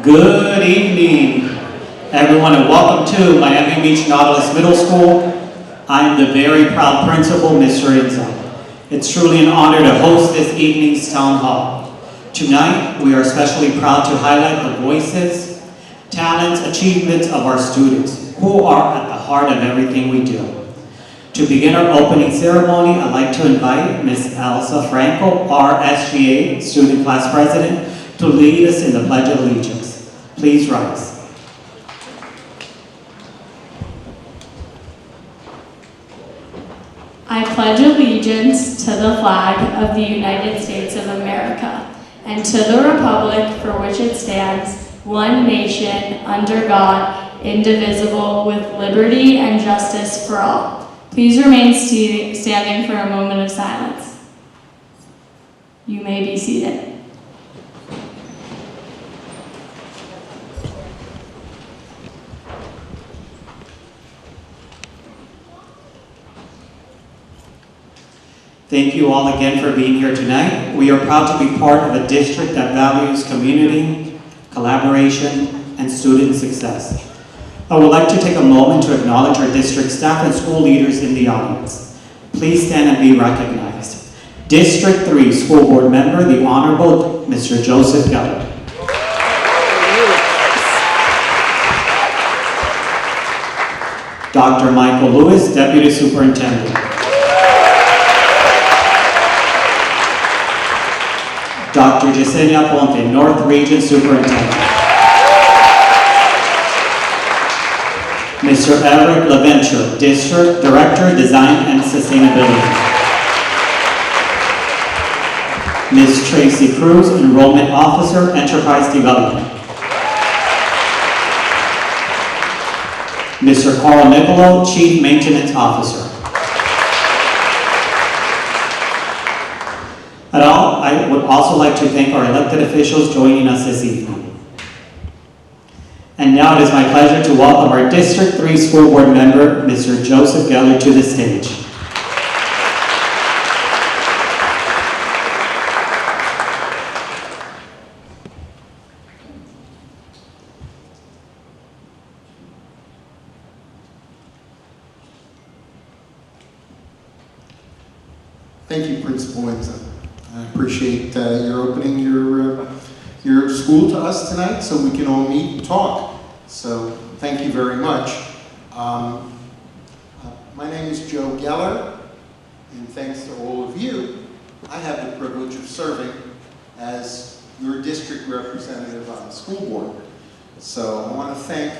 Good evening, everyone, and welcome to Miami Beach Nautilus Middle School. I'm the very proud principal, Mr. Enzo. It's truly an honor to host this evening's town hall. Tonight, we are especially proud to highlight the voices, talents, achievements of our students, who are at the heart of everything we do. To begin our opening ceremony, I'd like to invite Ms. Elsa Franco, our SGA Student Class President, to lead us in the Pledge of Allegiance. Please rise. I pledge allegiance to the flag of the United States of America and to the republic for which it stands, one nation, under God, indivisible, with liberty and justice for all. Please remain standing for a moment of silence. You may be seated. Thank you all again for being here tonight. We are proud to be part of a district that values community, collaboration, and student success. I would like to take a moment to acknowledge our district staff and school leaders in the audience. Please stand and be recognized. District 3 School Board Member, the Honorable Mr. Joseph Geller. Dr. Michael Lewis, Deputy Superintendent. Dr. Yesenia Ponte, North Region Superintendent. Mr. Eric LaVenture, District Director, Design and Sustainability. Ms. Tracy Cruz, Enrollment Officer, Enterprise Development. Mr. Carl Nicolo, Chief Maintenance Officer. I would also like to thank our elected officials joining us this evening. And now it is my pleasure to welcome our District 3 School Board Member, Mr. Joseph Geller, to the stage. Thank you, Principal Enzo. I appreciate your opening your school to us tonight so we can all meet and talk. So thank you very much. My name is Joe Geller, and thanks to all of you, I have the privilege of serving as your district representative on the school board. So I want to thank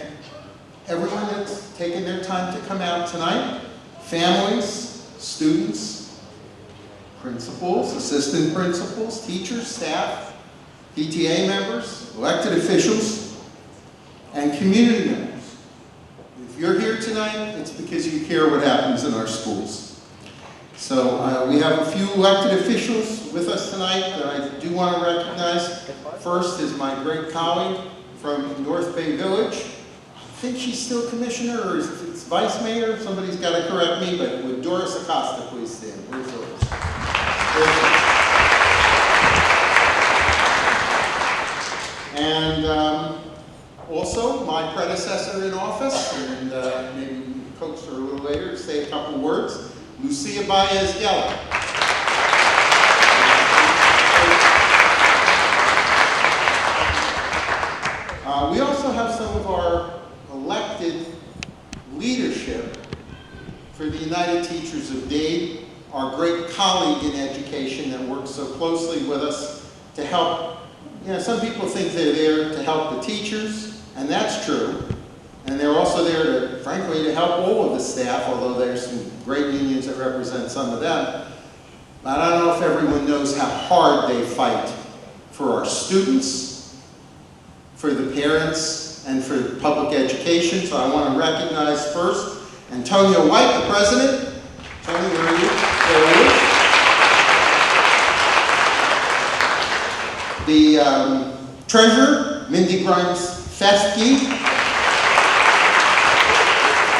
everyone that's taken their time to come out tonight, families, students, principals, assistant principals, teachers, staff, PTA members, elected officials, and community members. If you're here tonight, it's because you care what happens in our schools. So we have a few elected officials with us tonight that I do want to recognize. First is my great colleague from North Bay Village. I think she's still commissioner, or is it vice mayor? Somebody's got to correct me, but would Doris Acosta please stand? Where's Doris? And also my predecessor in office, and maybe we can coax her a little later to say a couple words, Lucia Baez Geller. We also have some of our elected leadership for the United Teachers of Dade, our great colleague in education that works so closely with us to help. You know, some people think they're there to help the teachers, and that's true. And they're also there to, frankly, to help all of the staff, although there's some great unions that represent some of them. But I don't know if everyone knows how hard they fight for our students, for the parents, and for public education. So I want to recognize first Antonio White, the president. Tony, where are you? There he is. The treasurer, Mindy Grimes-Festke.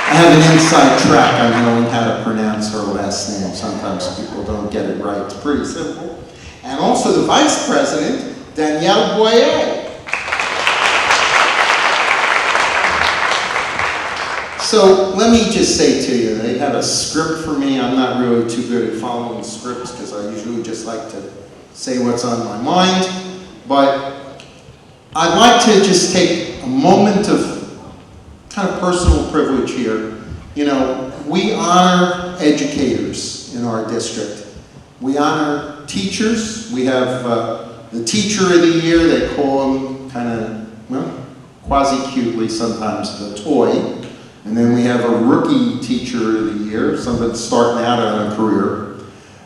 I have an inside track on knowing how to pronounce her last name. Sometimes people don't get it right. It's pretty simple. And also the vice president, Danielle Boyer. So let me just say to you, they had a script for me. I'm not really too good at following scripts because I usually just like to say what's on my mind. But I'd like to just take a moment of kind of personal privilege here. You know, we honor educators in our district. We honor teachers. We have the Teacher of the Year. They call them kind of, well, quasi-cutely sometimes the toy. And then we have a Rookie Teacher of the Year, somebody starting out on a career.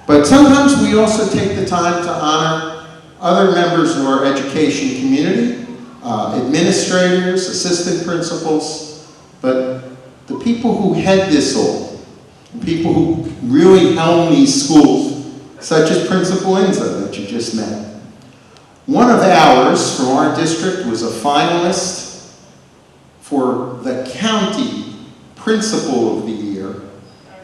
But sometimes we also take the time to honor other members of our education community, administrators, assistant principals, but the people who head this all, the people who really helm these schools, such as Principal Inza that you just met. One of ours from our district was a finalist for the County Principal of the Year.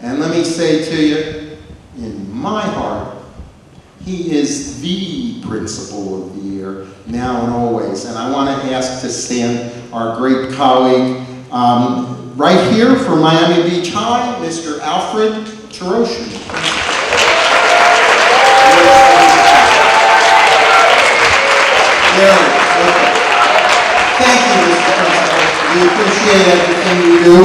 And let me say to you, in my heart, he is the Principal of the Year, now and always. And I want to ask to stand our great colleague right here from Miami Beach High, Mr. Alfred Chiroshin. Thank you, Mr. Principal. We appreciate everything you do,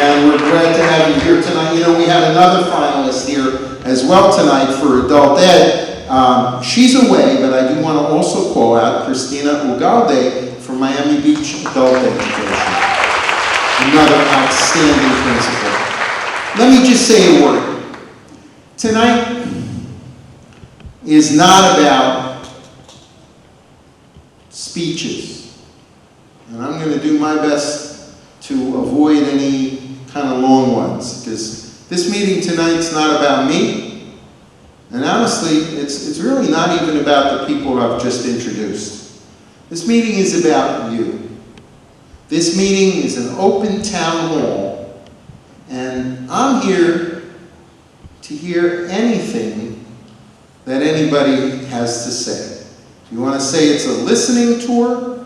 and we're glad to have you here tonight. You know, we have another finalist here as well tonight for Adult Ed. She's away, but I do want to also call out Christina Ugalde from Miami Beach Adult Education. Another outstanding principal. Let me just say a word. Tonight is not about speeches. And I'm going to do my best to avoid any kind of long ones, because this meeting tonight's not about me. And honestly, it's really not even about the people I've just introduced. This meeting is about you. This meeting is an open town hall, and I'm here to hear anything that anybody has to say. If you want to say it's a listening tour,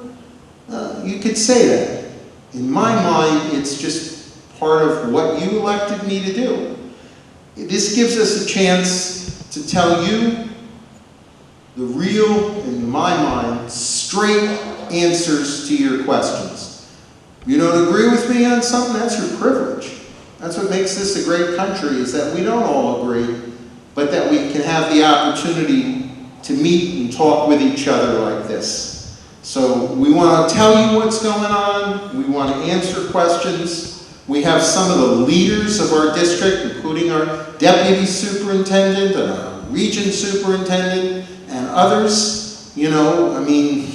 you could say that. In my mind, it's just part of what you elected me to do. This gives us a chance to tell you the real, in my mind, straight answers to your questions. If you don't agree with me on something, that's your privilege. That's what makes this a great country, is that we don't all agree, but that we can have the opportunity to meet and talk with each other like this. So we want to tell you what's going on. We want to answer questions. We have some of the leaders of our district, including our deputy superintendent and our region superintendent and others. You know, I mean,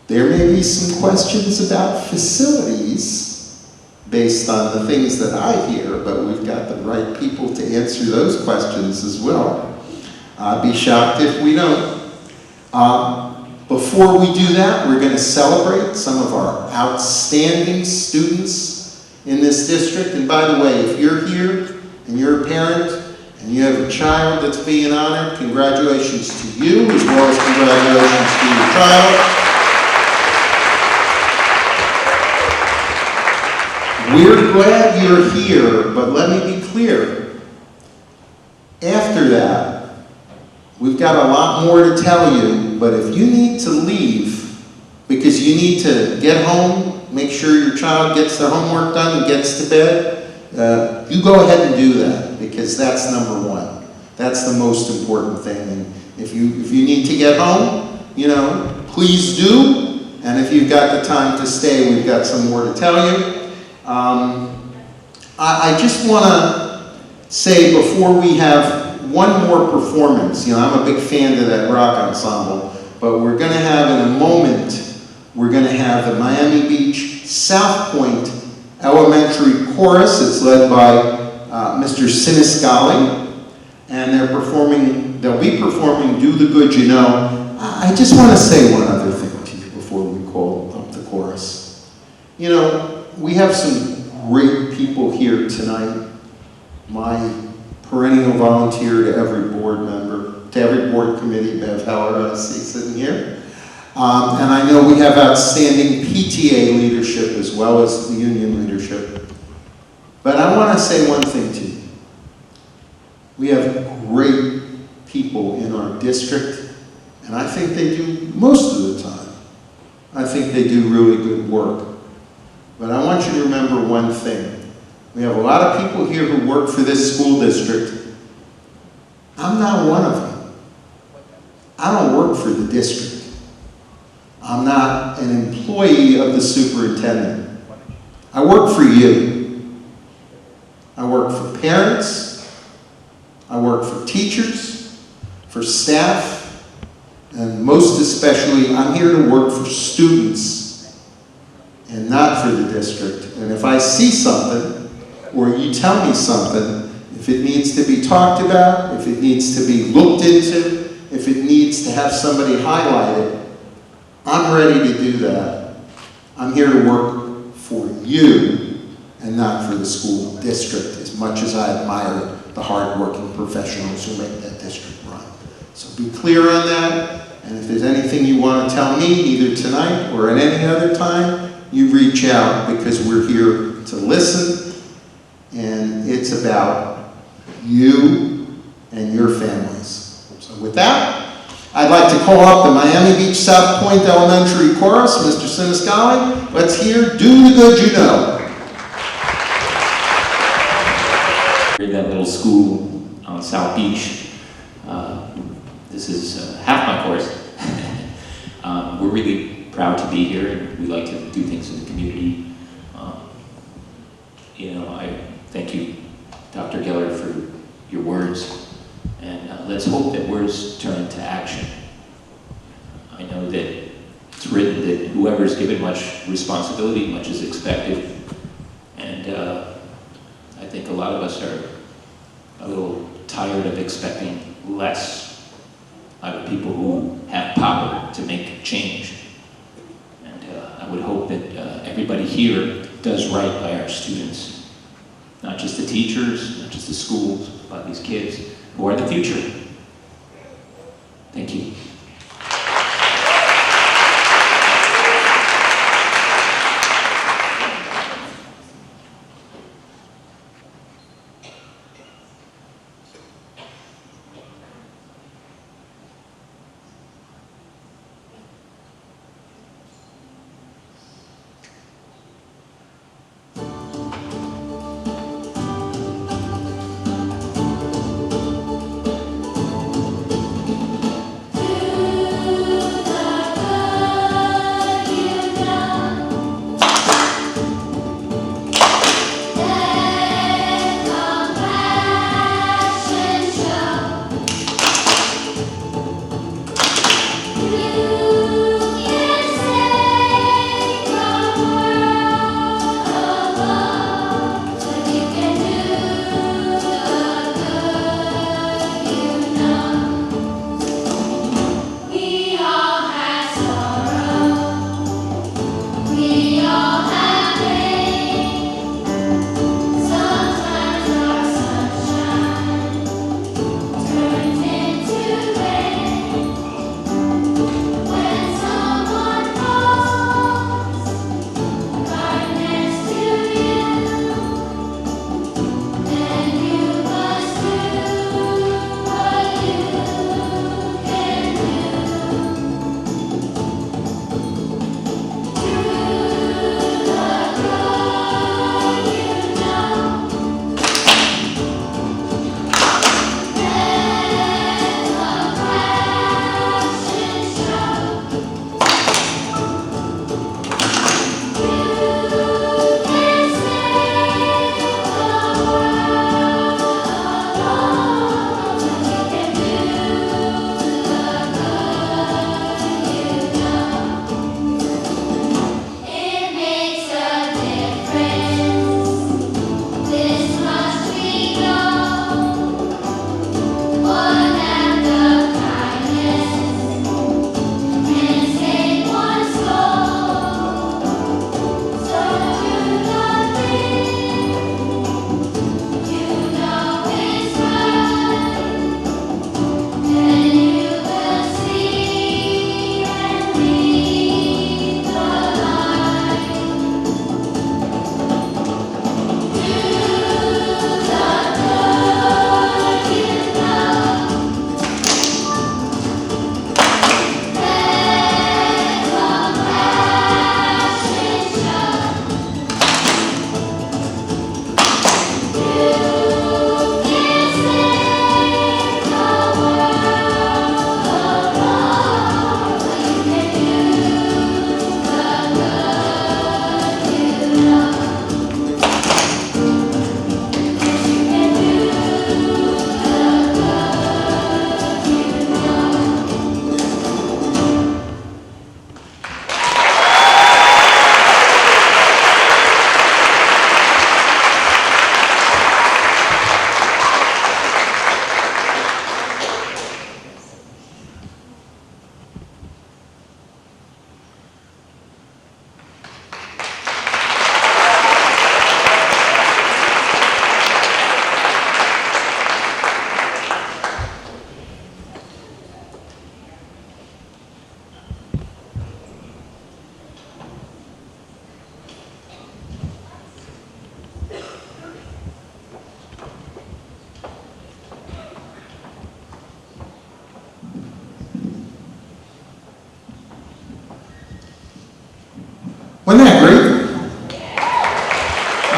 there may be some questions about facilities based on the things that I hear, but we've got the right people to answer those questions as well. I'd be shocked if we don't. Before we do that, we're going to celebrate some of our outstanding students in this district. And by the way, if you're here and you're a parent and you have a child that's being honored, congratulations to you, as well as congratulations to your child. We're glad you're here, but let me be clear. After that, we've got a lot more to tell you, but if you need to leave because you need to get home, make sure your child gets their homework done and gets to bed, you go ahead and do that, because that's number one. That's the most important thing. And if you need to get home, you know, please do. And if you've got the time to stay, we've got some more to tell you. I just want to say before we have one more performance. You know, I'm a big fan of that rock ensemble, but we're going to have in a moment, we're going to have the Miami Beach South Point Elementary Chorus. It's led by Mr. Siniscali, and they'll be performing Do the Good You Know. I just want to say one other thing to you before we call up the chorus. You know, we have some great people here tonight. My perennial volunteer to every board member, to every board committee, Bev Heller, I see sitting here. And I know we have outstanding PTA leadership as well as the union leadership. But I want to say one thing to you. We have great people in our district, and I think they do most of the time. I think they do really good work. But I want you to remember one thing. We have a lot of people here who work for this school district. I'm not one of them. I don't work for the district. I'm not an employee of the superintendent. I work for you. I work for parents. I work for teachers, for staff, and most especially, I'm here to work for students and not for the district. And if I see something, or you tell me something, if it needs to be talked about, if it needs to be looked into, if it needs to have somebody highlight it, I'm ready to do that. I'm here to work for you and not for the school district, as much as I admire the hardworking professionals who make that district run. So be clear on that, and if there's anything you want to tell me, either tonight or at any other time, you reach out, because we're here to listen, and it's about you and your families. So with that, I'd like to call up the Miami Beach South Point Elementary Chorus, Mr. Siniscali. Let's hear Do the Good You Know. That little school on South Beach. This is half my course. We're really proud to be here, and we like to do things in the community. I thank you, Dr. Geller, for your words, and let's hope that words turn into action. I know that it's written that whoever's given much responsibility, much is expected, and I think a lot of us are a little tired of expecting less out of people who have power to make change. And I would hope that everybody here does right by our students. Not just the teachers, not just the schools, but these kids who are the future. Thank you.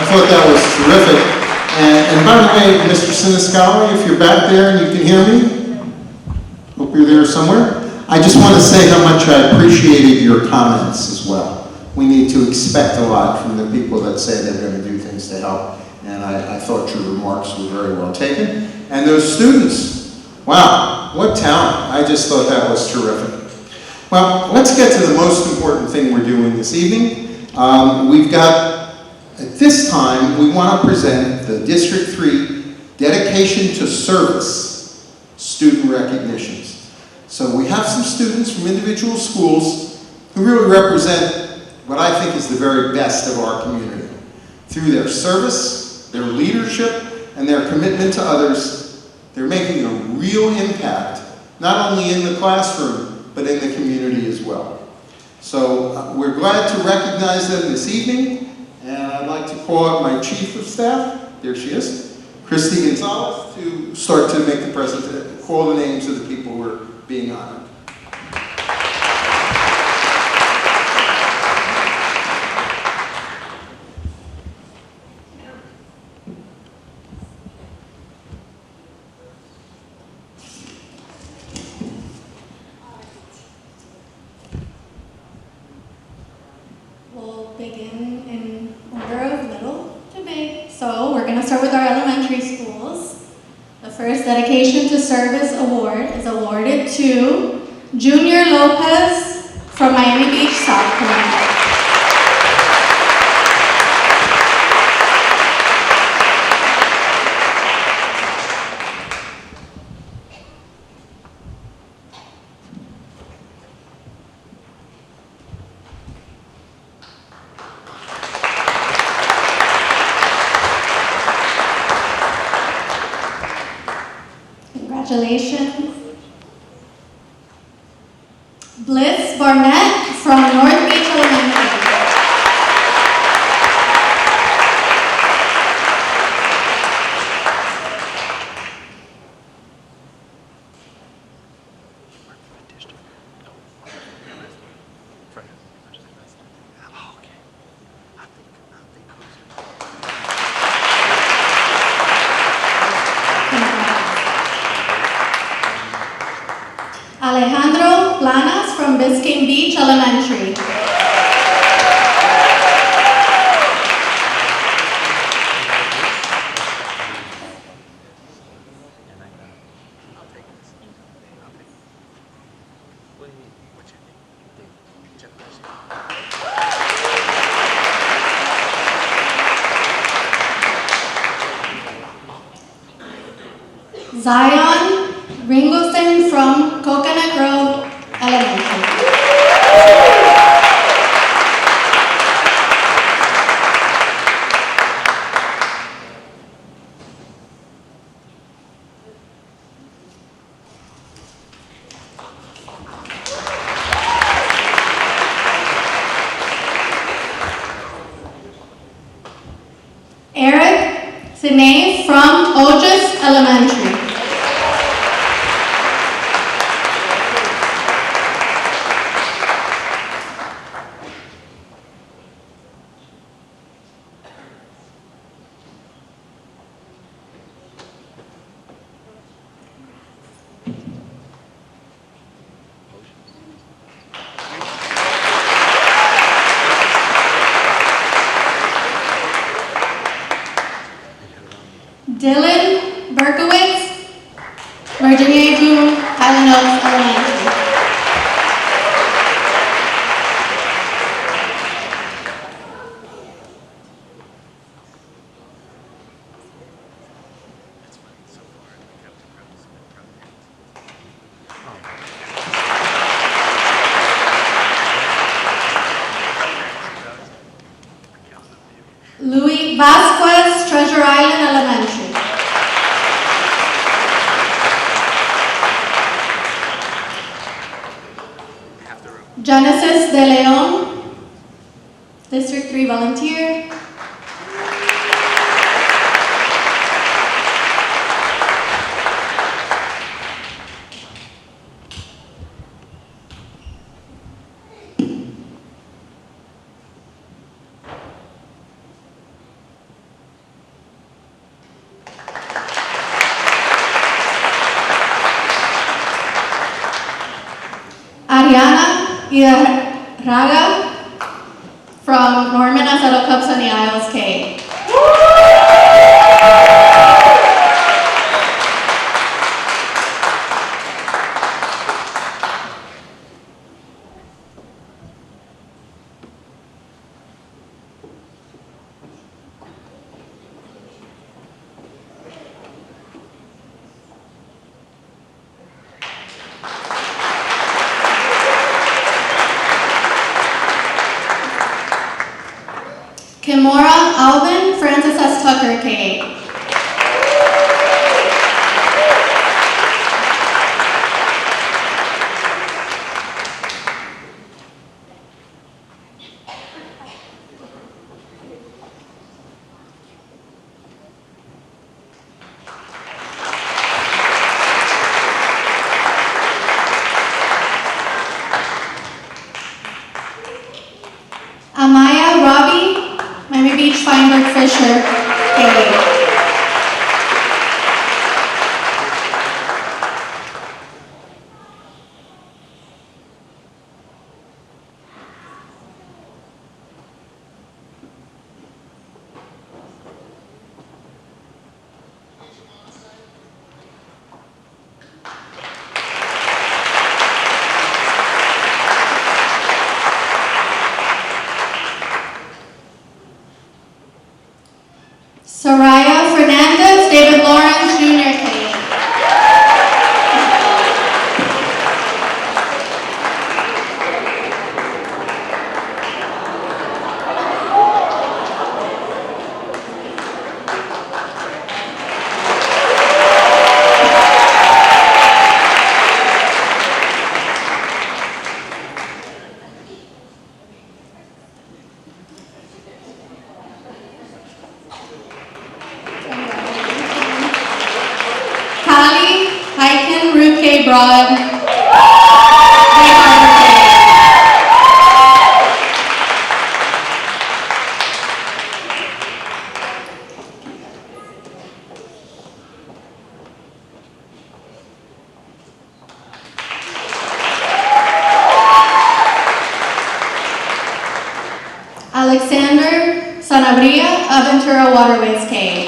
thought that was terrific. And by the way, Mr. Siniscali, if you're back there and you can hear me, hope you're there somewhere. I just want to say how much I appreciated your comments as well. We need to expect a lot from the people that say they're going to do things to help. And I thought your remarks were very well taken. And those students, wow, what talent. I just thought that was terrific. Well, let's get to the most important thing we're doing this evening. We've got, at this time, we want to present the District 3 Dedication to Service student recognitions. So we have some students from individual schools who really represent what I think is the very best of our community. Through their service, their leadership, and their commitment to others, they're making a real impact, not only in the classroom, but in the community as well. So we're glad to recognize them this evening, and I'd like to call up my Chief of Staff, there she is, Christy Gonzalez, to start to make the presentation, call the names of the people who are being honored. We'll begin in order of little to big. So we're going to start with our elementary schools. The first Dedication to Service Award is awarded to Junior Lopez from Miami Beach, South Carolina. Congratulations. Bliss Barnett from North Beach Elementary. Alejandro Planas from Biscayne Beach Elementary. Zion Ringleson from Coconut Grove Elementary. Eric Sinay from Otis Elementary. Dylan Berkowitz, Virginia Boone, Highland Oaks Elementary. Louis Vasquez, Treasure Island Elementary. Genesis De Leon, District 3 volunteer. Raga from Norman Acero Cups on the Isles K. Kimora Alvin Francis S. Tucker K. Amaya Robbie Miami Beach Feinberg Fisher K. Soraya Fernandez David Lawrence Jr. K. Kali Hyken Ruth K. Broad. Bay Harbor K. Alexander Sanabria Aventura Waterways K.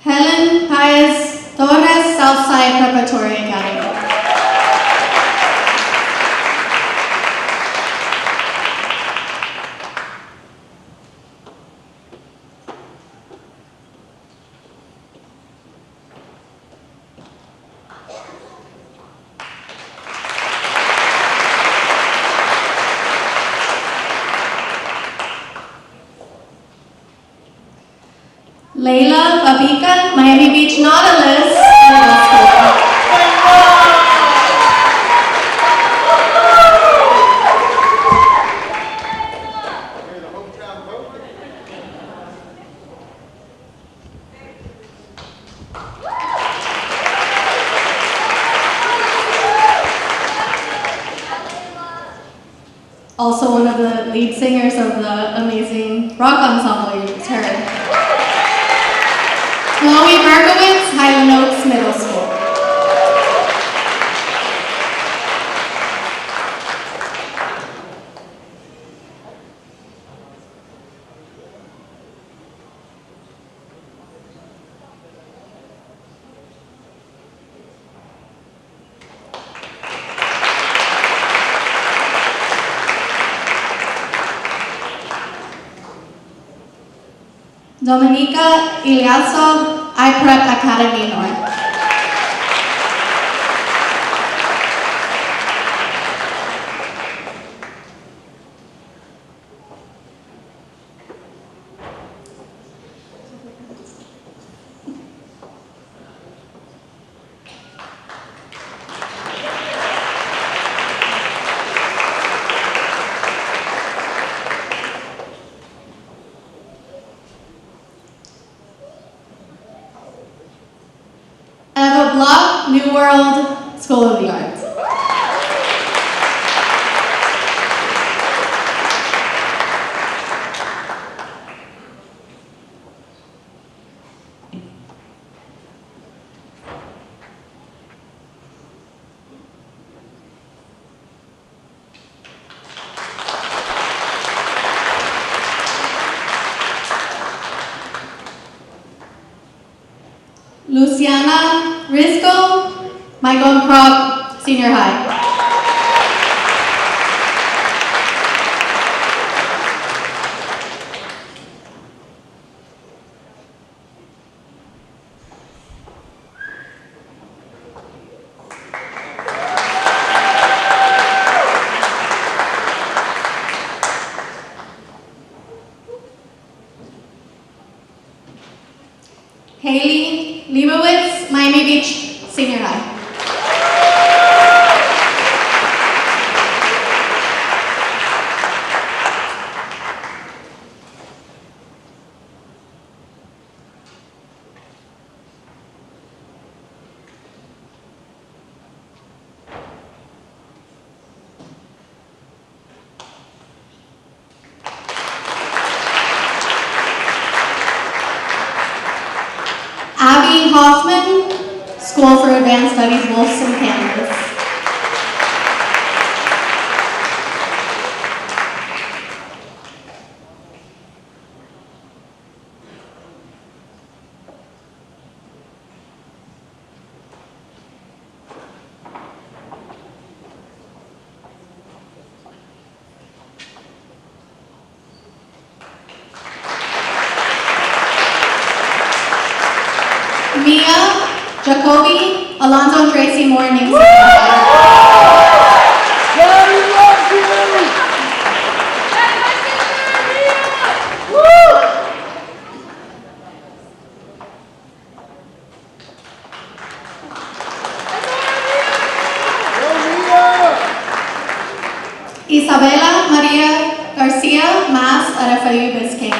Helen Paez Torres Southside Preparatory Academy. Layla Babika, Miami Beach Nautilus Middle School. You're the hometown vote. Also one of the lead singers of the amazing rock ensemble you just heard. Chloe Berkowitz, Highland Oaks Middle School. Dominica Iliaso, iPrep Academy North. New World School of the Arts. Luciana Risco, Michael Crop, Senior High. Haley Leibowitz, Miami Beach, Senior High. Abby Hoffman, School for Advanced Studies, Wolfson campus. Mia Jacoby, Alonzo and Tracy Moore, Nixon. Isabela Maria Garcia, Mass at FIU Biscayne.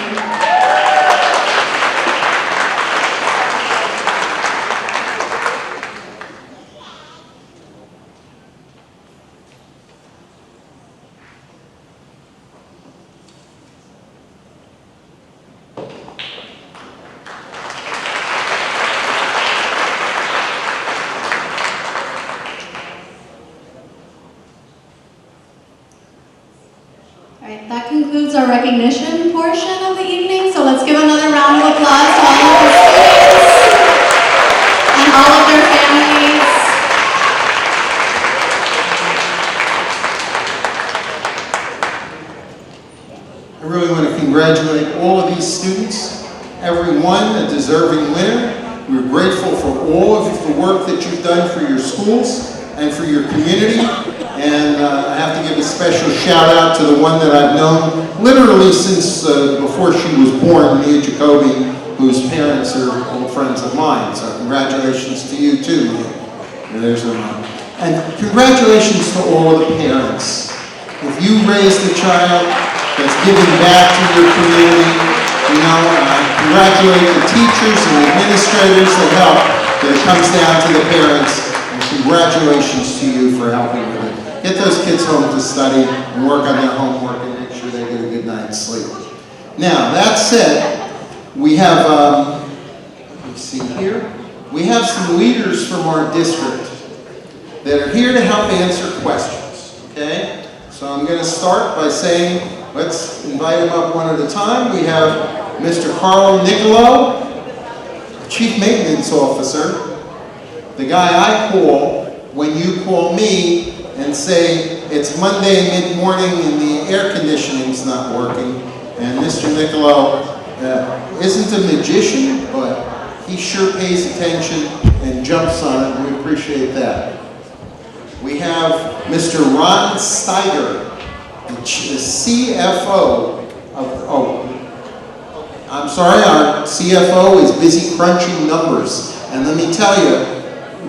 All right, that concludes our recognition portion of the evening, so let's give another round of applause to all of the students and all of their families. I really want to congratulate all of these students, every one a deserving winner. We're grateful for all of the work that you've done for your schools and for your community. And I have to give a special shout out to the one that I've known literally since before she was born, Mia Jacoby, whose parents are old friends of mine. So congratulations to you too, Mia. And there's her mom. And congratulations to all of the parents. If you raised a child that's giving back to your community, you know, congratulate the teachers and the administrators that help. That it comes down to the parents. And congratulations to you for helping with it. Get those kids home to study and work on their homework and make sure they get a good night's sleep. Now, that said, we have, let's see here, we have some leaders from our district that are here to help answer questions, okay? So I'm going to start by saying, let's invite them up one at a time. We have Mr. Carlo Nicolo, Chief Maintenance Officer, the guy I call when you call me and say it's Monday mid-morning and the air conditioning's not working. And Mr. Nicolo isn't a magician, but he sure pays attention and jumps on it, and we appreciate that. We have Mr. Ron Steiger, the CFO of, I'm sorry, our CFO is busy crunching numbers. And let me tell you,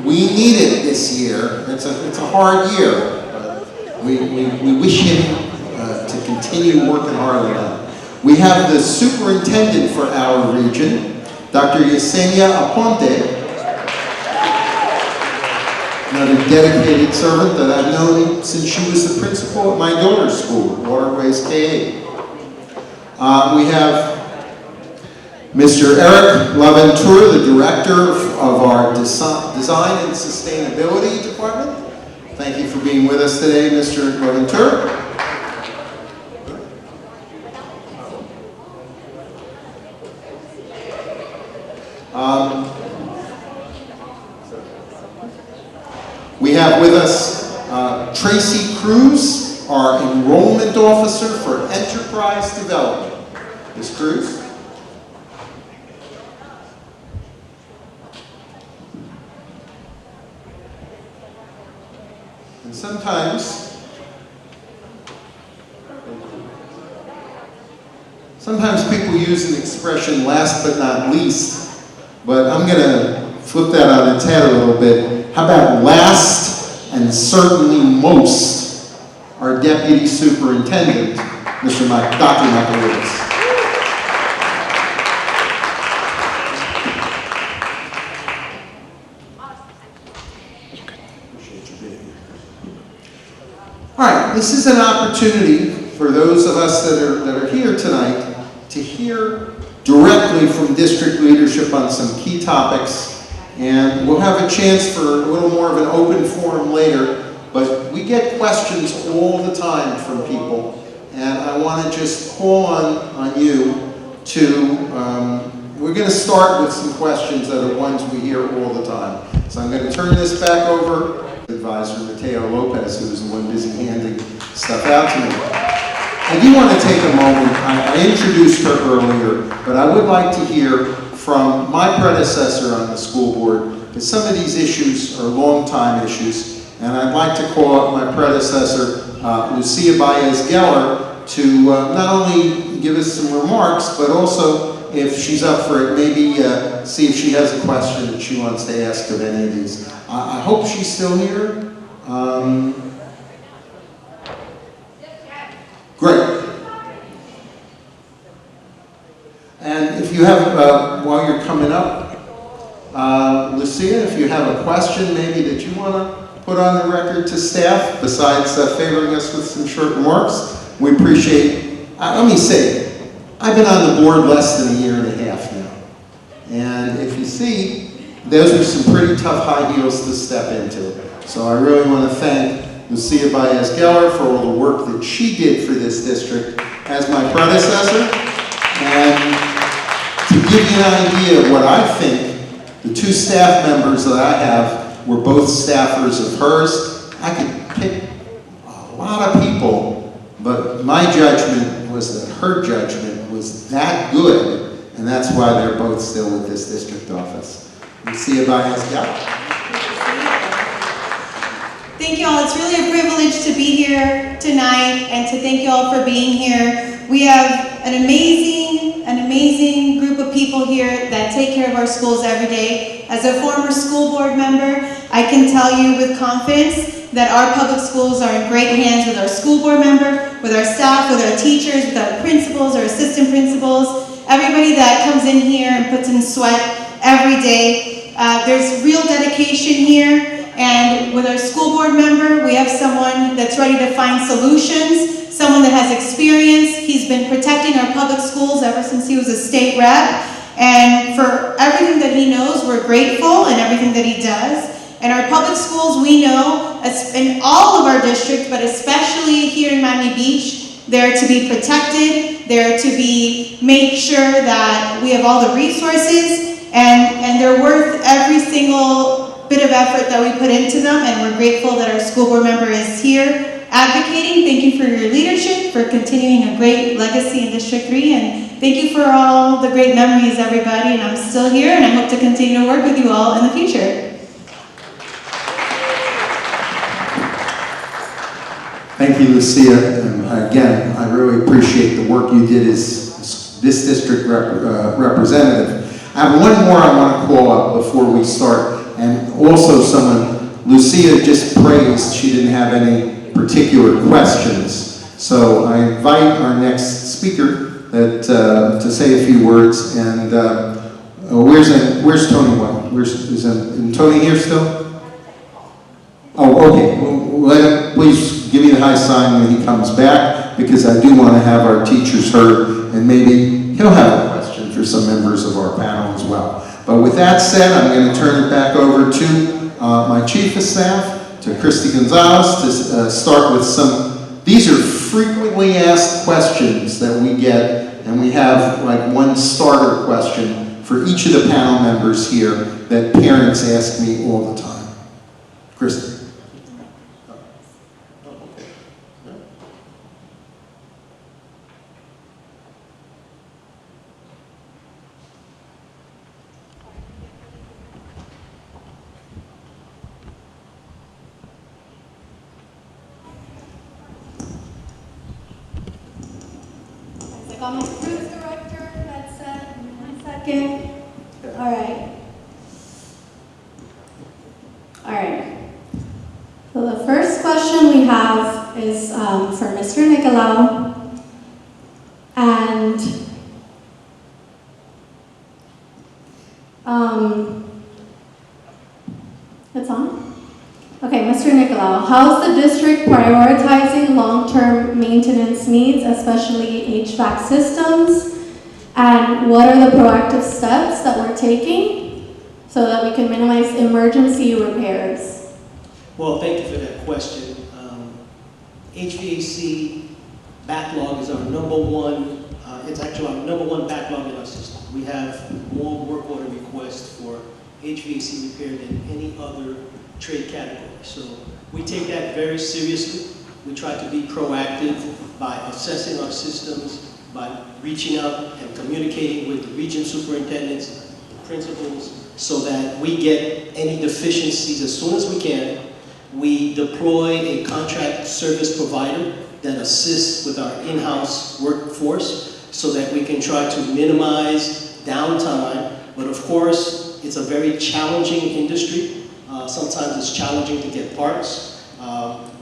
we need it this year. It's a hard year, but we wish him to continue working hard on that. We have the superintendent for our region, Dr. Yesenia Aponte. another dedicated servant that I've known since she was the principal at my daughter's school, Waterways K-8. We have Mr. Eric Laventura, the director of our Design and Sustainability Department. Thank you for being with us today, Mr. Laventura. We have with us Tracy Cruz, our enrollment officer for enterprise development. Ms. Cruz? And sometimes people use an expression last but not least, but I'm going to flip that on its head a little bit. How about last and certainly most, our Deputy Superintendent, Dr. Michael Lewis. All right, this is an opportunity for those of us that are here tonight to hear directly from district leadership on some key topics, and we'll have a chance for a little more of an open forum later, but we get questions all the time from people, and I want to just call on you to, we're going to start with some questions that are ones we hear all the time. So I'm going to turn this back over to Advisor Mateo Lopez, who is the one busy handing stuff out to me. I do want to take a moment. I introduced her earlier, but I would like to hear from my predecessor on the school board, because some of these issues are long-time issues, and I'd like to call up my predecessor, Lucia Baez-Geller, to not only give us some remarks, but also, if she's up for it, maybe see if she has a question that she wants to ask of any of these. I hope she's still here. Great. And if you have, while you're coming up, Lucia, if you have a question maybe that you want to put on the record to staff, besides favoring us with some short remarks, we appreciate, let me say, I've been on the board less than a year and a half now. And if you see, those are some pretty tough high heels to step into. So I really want to thank Lucia Baez-Geller for all the work that she did for this district as my predecessor. And to give you an idea of what I think, the two staff members that I have were both staffers of hers. I could pick a lot of people, but my judgment was that her judgment was that good, and that's why they're both still with this district office. Lucia Baez-Geller. Thank you all. It's really a privilege to be here tonight and to thank you all for being here. We have an amazing group of people here that take care of our schools every day. As a former school board member, I can tell you with confidence that our public schools are in great hands with our school board member, with our staff, with our teachers, with our principals, our assistant principals, everybody that comes in here and puts in sweat every day. There's real dedication here. And with our school board member, we have someone that's ready to find solutions, someone that has experience. He's been protecting our public schools ever since he was a state rep. And for everything that he knows, we're grateful, and everything that he does. And our public schools, we know, in all of our districts, but especially here in Miami Beach, they're to be protected, they're to be make sure that we have all the resources, and they're worth every single bit of effort that we put into them, and we're grateful that our school board member is here advocating. Thank you for your leadership, for continuing a great legacy in District 3, and thank you for all the great memories, everybody, and I'm still here, and I hope to continue to work with you all in the future. Thank you, Lucia. And again, I really appreciate the work you did as this district representative. I have one more I want to call up before we start. And also someone, Lucia just praised she didn't have any particular questions. So I invite our next speaker to say a few words. And where's Tony White? Is Tony here still? Oh, okay. Well, please give me the high sign when he comes back, because I do want to have our teachers heard, and maybe he'll have a question for some members of our panel as well. But with that said, I'm going to turn it back over to my chief of staff, to Christy Gonzalez, to start with some. These are frequently asked questions that we get, and we have like one starter question for each of the panel members here that parents ask me all the time. Christy. I got my cruise director headset in 1 second. All right. All right. So the first question we have is for Mr. Nicolau. And it's on? Okay, Mr. Nicolau, how is the district prioritizing long-term maintenance needs, especially HVAC systems? And what are the proactive steps that we're taking so that we can minimize emergency repairs? Well, thank you for that question. HVAC backlog is our number one, it's actually our number one backlog in our system. We have more work order requests for HVAC repair than any other trade category. So we take that very seriously. We try to be proactive by assessing our systems, by reaching out and communicating with the region superintendents, the principals, so that we get any deficiencies as soon as we can. We deploy a contract service provider that assists with our in-house workforce so that we can try to minimize downtime. But of course, it's a very challenging industry. Sometimes it's challenging to get parts.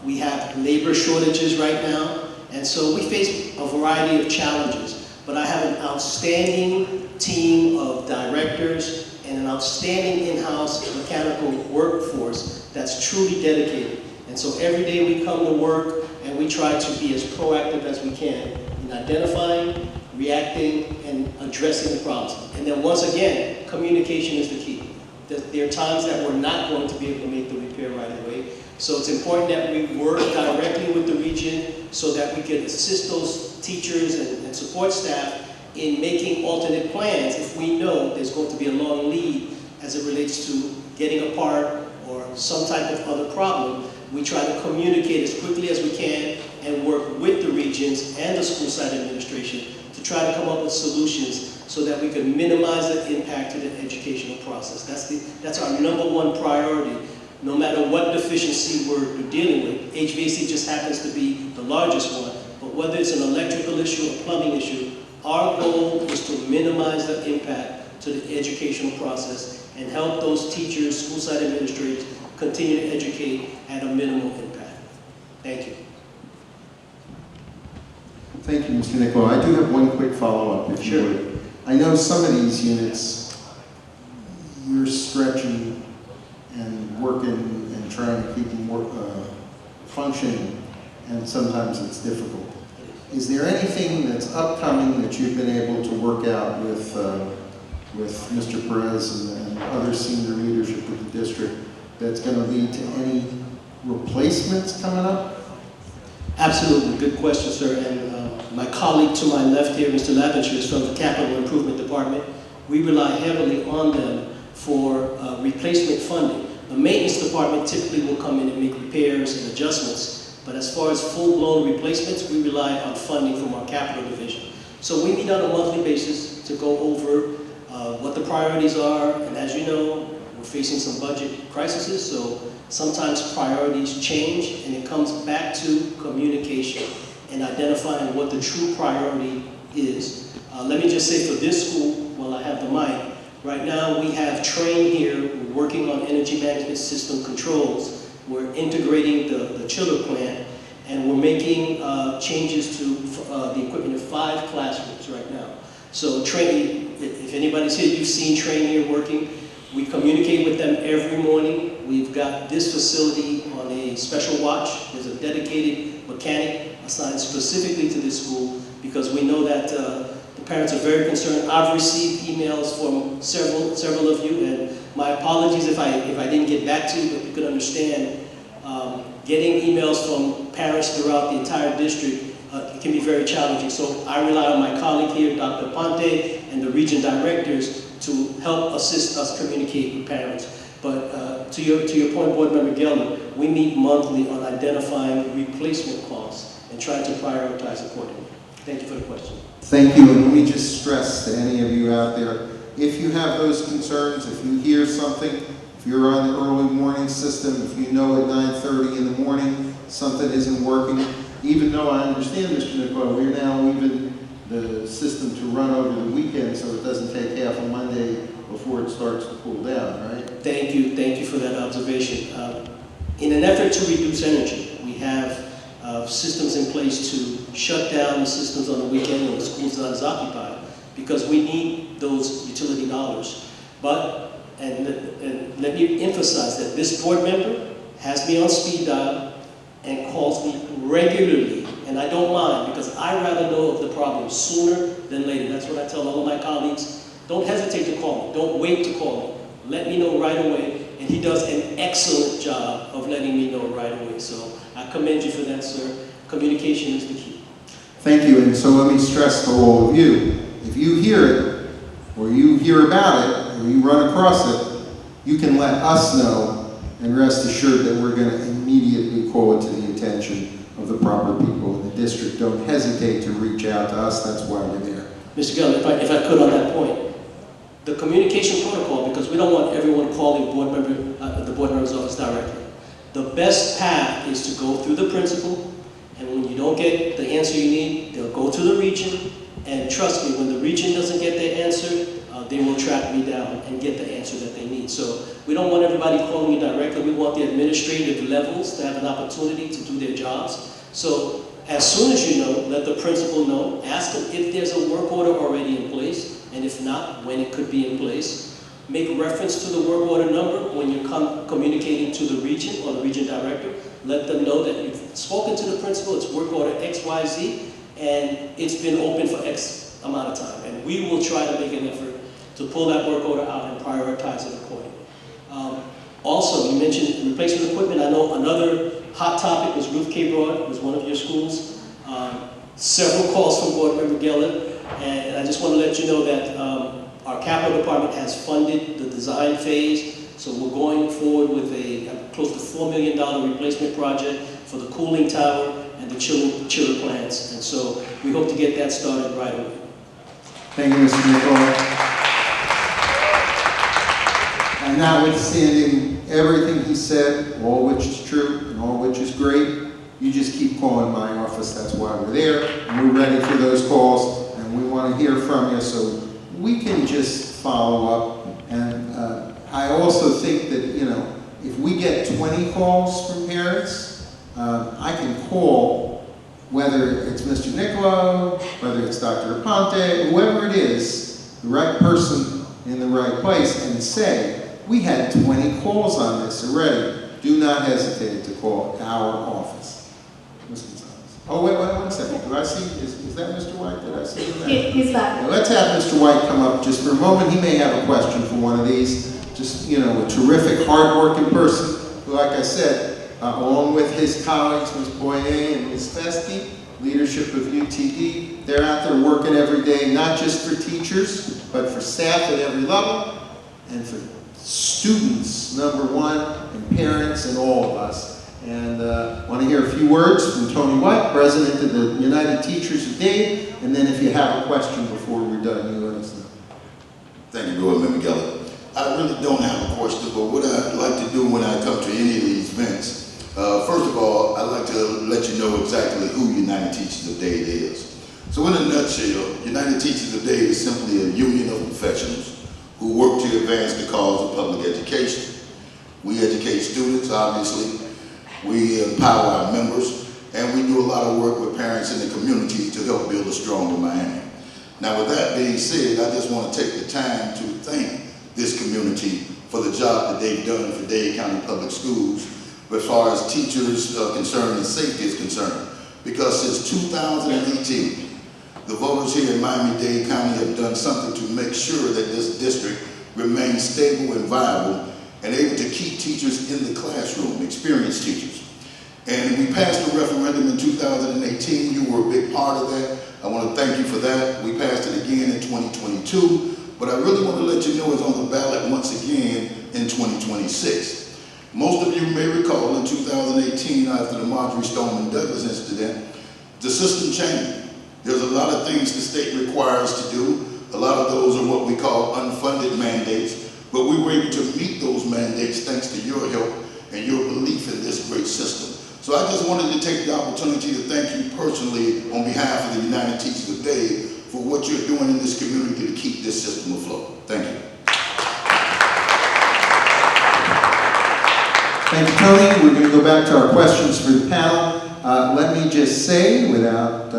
We have labor shortages right now, and so we face a variety of challenges. But I have an outstanding team of directors and an outstanding in-house mechanical workforce that's truly dedicated. And so every day we come to work and we try to be as proactive as we can in identifying, reacting, and addressing the problems. And then once again, communication is the key. There are times that we're not going to be able to make the repair right away. So it's important that we work directly with the region so that we can assist those teachers and support staff in making alternate plans if we know there's going to be a long lead as it relates to getting a part or some type of other problem. We try to communicate as quickly as we can and work with the regions and the school site administration to try to come up with solutions so that we can minimize the impact to the educational process. That's our number one priority. No matter what deficiency we're dealing with, HVAC just happens to be the largest one, but whether it's an electrical issue or plumbing issue, our goal is to minimize the impact to the educational process and help those teachers, school site administrators, continue to educate at a minimal impact. Thank you. Thank you, Mr. Nicolau. I do have one quick follow-up, if you would. I know some of these units, you're stretching and working and trying to keep them functioning, and sometimes it's difficult. Is there anything that's upcoming that you've been able to work out with Mr. Perez and other senior leadership of the district that's going to lead to any replacements coming up? Absolutely, good question, sir. And my colleague to my left here, Mr. Lavender, is from the Capital Improvement Department. We rely heavily on them for replacement funding. The maintenance department typically will come in and make repairs and adjustments, but as far as full-blown replacements, we rely on funding from our capital division. So we meet on a monthly basis to go over what the priorities are, and as you know, we're facing some budget crises, so sometimes priorities change, and it comes back to communication and identifying what the true priority is. Let me just say for this school, while I have the mic, right now we have Train here, we're working on energy management system controls. We're integrating the chiller plant, and we're making changes to the equipment of 5 classrooms right now. So Train, if anybody's here, you've seen Train here working. We communicate with them every morning. we've got this facility on a special watch. There's a dedicated mechanic assigned specifically to this school because we know that the parents are very concerned. I've received emails from several of you, and my apologies if I didn't get back to you, but you can understand getting emails from parents throughout the entire district it can be very challenging. So I rely on my colleague here, Dr. Ponte, and the region directors to help assist us communicate with parents. But to your point, Board Member Geller, we meet monthly on identifying replacement costs and trying to prioritize accordingly. Thank you for the question. Thank you, and let me just stress to any of you out there, if you have those concerns, if you hear something, if you're on the early morning system, if you know at 9:30 in the morning something isn't working, even though I understand, Mr. Nicola, we're now moving the system to run over the weekend so it doesn't take half a Monday before it starts to cool down, right? Thank you for that observation. In an effort to reduce energy, we have systems in place to shut down the systems on the weekend when the school's not as occupied because we need those utility dollars. But, and let me emphasize that this board member has me on speed dial and calls me regularly, and I don't mind because I rather know of the problem sooner than later. That's what I tell all of my colleagues. Don't hesitate to call me. Don't wait to call me. Let me know right away, and he does an excellent job of letting me know right away. So I commend you for that, sir. Communication is the key. Thank you, and so let me stress to all of you, if you hear it, or you hear about it, or you run across it, you can let us know, and rest assured that we're going to immediately call it to the attention of the proper people in the district. Don't hesitate to reach out to us, that's why we're there. Mr. Geller, if I could on that point, the communication protocol, because we don't want everyone calling the board member's office directly. The best path is to go through the principal, and when you don't get the answer you need, they'll go to the region, and trust me, when the region doesn't get their answer, they will track me down and get the answer that they need. So we don't want everybody calling you directly. We want the administrative levels to have an opportunity to do their jobs. So as soon as you know, let the principal know, ask them if there's a work order already in place, and if not, when it could be in place. Make reference to the work order number when you're communicating to the region or the region director. Let them know that you've spoken to the principal, it's work order XYZ, and it's been open for X amount of time. And we will try to make an effort to pull that work order out and prioritize it accordingly. Also, you mentioned replacement equipment. I know another hot topic was Ruth K. Broad, was one of your schools. Several calls from Board Member Geller, and I just want to let you know that our capital department has funded the design phase, so we're going forward with a close to $4 million replacement project for the cooling tower and the chiller plants, and so we hope to get that started right away. Thank you, Mr. Nicola. And notwithstanding everything he said, all which is true and all which is great, you just keep calling my office. That's why we're there, and we're ready for those calls, and we want to hear from you so we can just follow up. And I also think that, you know, if we get 20 calls from parents, I can call, whether it's Mr. Nicola, whether it's Dr. Aponte, whoever it is, the right person in the right place, and say, we had 20 calls on this already. Do not hesitate to call our office. Ms. Gonzalez. Oh, wait, 1 second. Do I see, is that Mr. White? Did I see him there? He's back. Now, let's have Mr. White come up just for a moment. He may have a question for one of these. Just, you know, a terrific, hard-working person who, like I said, along with his colleagues, Ms. Boyer and Ms. Festy, leadership of UTD, they're out there working every day, not just for teachers, but for staff at every level, and for students, number one, and parents, and all of us. And I want to hear a few words from Tony White, President of the United Teachers of Dade, and then if you have a question before we're done, you let us know. Thank you, Board Member Geller. I really don't have a question, but what I like to do when I come to any of these events, first of all, I'd like to let you know exactly who United Teachers of Dade is. So in a nutshell, United Teachers of Dade is simply a union of professionals who work to advance the cause of public education. We educate students, obviously. We empower our members, and we do a lot of work with parents in the community to help build a stronger Miami. Now, with that being said, I just want to take the time to thank this community for the job that they've done for Dade County Public Schools as far as teachers are concerned and safety is concerned. Because since 2018, the voters here in Miami-Dade County have done something to make sure that this district remains stable and viable and able to keep teachers in the classroom, experienced teachers. And we passed a referendum in 2018. You were a big part of that. I want to thank you for that. We passed it again in 2022, but I really want to let you know it's on the ballot once again in 2026. Most of you may recall in 2018, after the Marjorie Stoneman Douglas incident, the system changed. There's a lot of things the state requires to do. A lot of those are what we call unfunded mandates, but we were able to meet those mandates thanks to your help and your belief in this great system. So I just wanted to take the opportunity to thank you personally on behalf of the United Teachers of Dade for what you're doing in this community to keep this system afloat. Thank you. Thank you, Tony. We're going to go back to our questions for the panel. Let me just say, without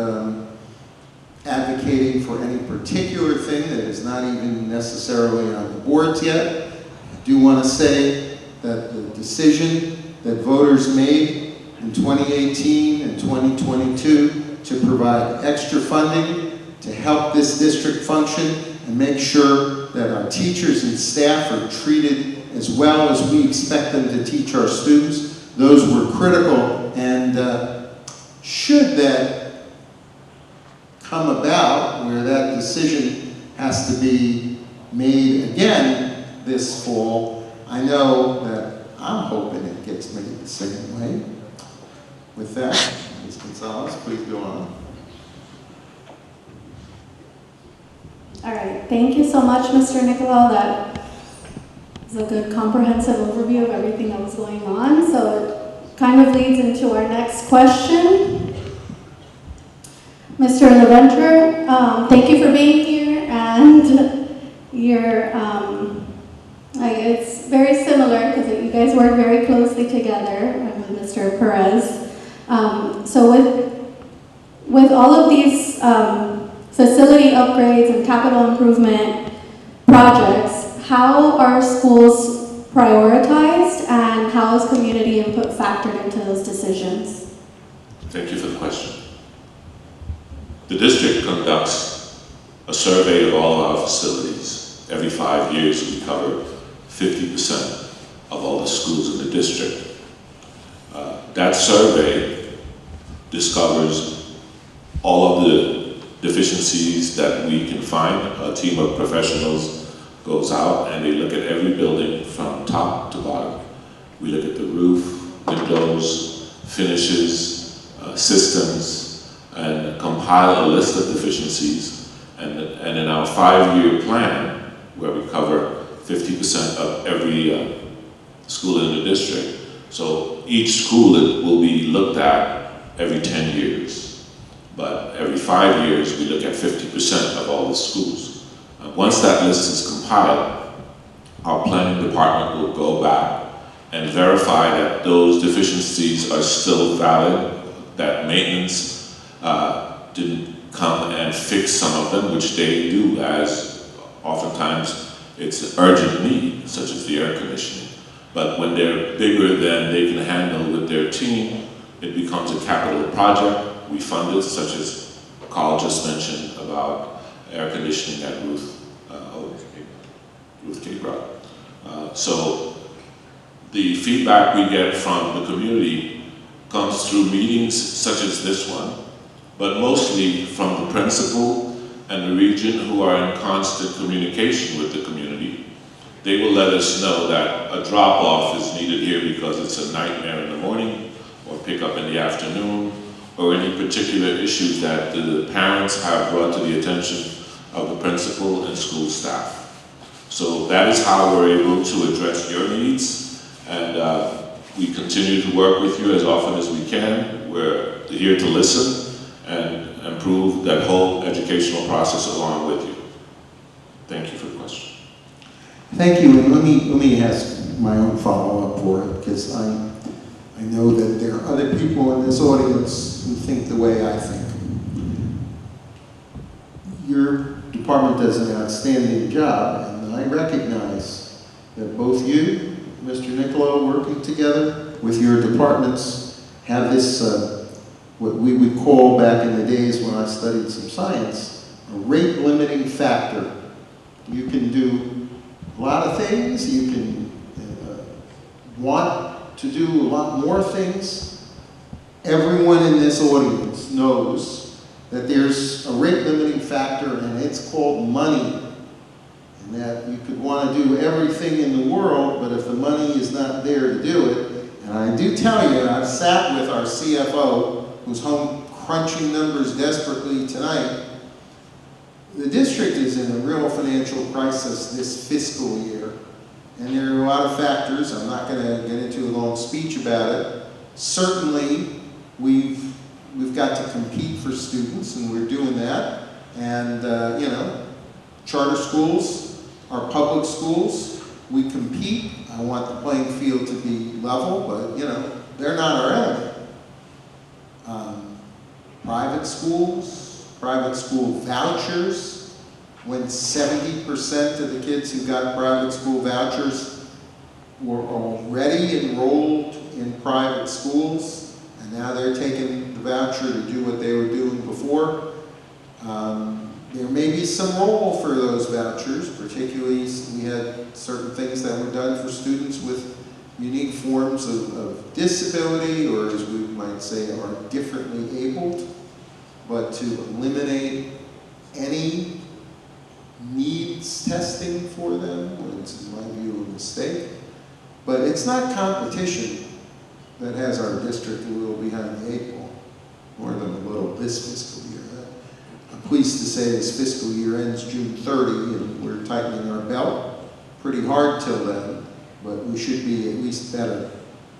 advocating for any particular thing that is not even necessarily on the boards yet, I do want to say that the decision that voters made in 2018 and 2022 to provide extra funding to help this district function and make sure that our teachers and staff are treated as well as we expect them to teach our students, those were critical. And should that come about where that decision has to be made again this fall, I know that I'm hoping it gets made the same way. With that, Ms. Gonzalez, please go on. All right, thank you so much, Mr. Nicolau. That was a good comprehensive overview of everything that was going on. So it kind of leads into our next question. Mr. LeVentre, thank you for being here, and it's very similar because you guys work very closely together with Mr. Perez. So with all of these facility upgrades and capital improvement projects, how are schools prioritized and how is community input factored into those decisions? Thank you for the question. The district conducts a survey of all of our facilities. Every 5 years we cover 50% of all the schools in the district. That survey discovers all of the deficiencies that we can find. A team of professionals goes out and they look at every building from top to bottom. We look at the roof, windows, finishes, systems, and compile a list of deficiencies. And in our 5-year plan, where we cover 50% of every school in the district, so each school will be looked at every 10 years. But every 5 years, we look at 50% of all the schools. Once that list is compiled, our planning department will go back and verify that those deficiencies are still valid, that maintenance didn't come and fix some of them, which they do, as oftentimes it's an urgent need, such as the air conditioning. But when they're bigger than they can handle with their team, it becomes a capital project. We fund it, such as Carl just mentioned about air conditioning at Ruth K. Broad. So the feedback we get from the community comes through meetings such as this one, but mostly from the principal and the region who are in constant communication with the community. They will let us know that a drop-off is needed here because it's a nightmare in the morning, or pick up in the afternoon, or any particular issues that the parents have brought to the attention of the principal and school staff. So that is how we're able to address your needs, and we continue to work with you as often as we can. We're here to listen and improve that whole educational process along with you. Thank you for the question. Thank you, and let me ask my own follow-up for it, because I know that there are other people in this audience who think the way I think. Your department does an outstanding job, and I recognize that both you, Mr. Niccolo, working together with your departments, have this, what we would call back in the days when I studied some science, a rate limiting factor. You can do a lot of things, you can want to do a lot more things. Everyone in this audience knows that there's a rate limiting factor, and it's called money. And that you could want to do everything in the world, but if the money is not there to do it, and I do tell you, I've sat with our CFO, who's home crunching numbers desperately tonight. The district is in a real financial crisis this fiscal year, and there are a lot of factors. I'm not going to get into a long speech about it. Certainly, we've got to compete for students, and we're doing that. And, you know, charter schools are public schools. We compete. I want the playing field to be level, but, you know, they're not our enemy. Private schools, private school vouchers, when 70% of the kids who got private school vouchers were already enrolled in private schools, and now they're taking the voucher to do what they were doing before. There may be some role for those vouchers, particularly we had certain things that were done for students with unique forms of disability, or as we might say, are differently abled. But to eliminate any needs testing for them was, in my view, a mistake. But it's not competition that has our district a little behind the eight ball, more than a little this fiscal year. I'm pleased to say this fiscal year ends June 30, and we're tightening our belt pretty hard till then, but we should be at least better.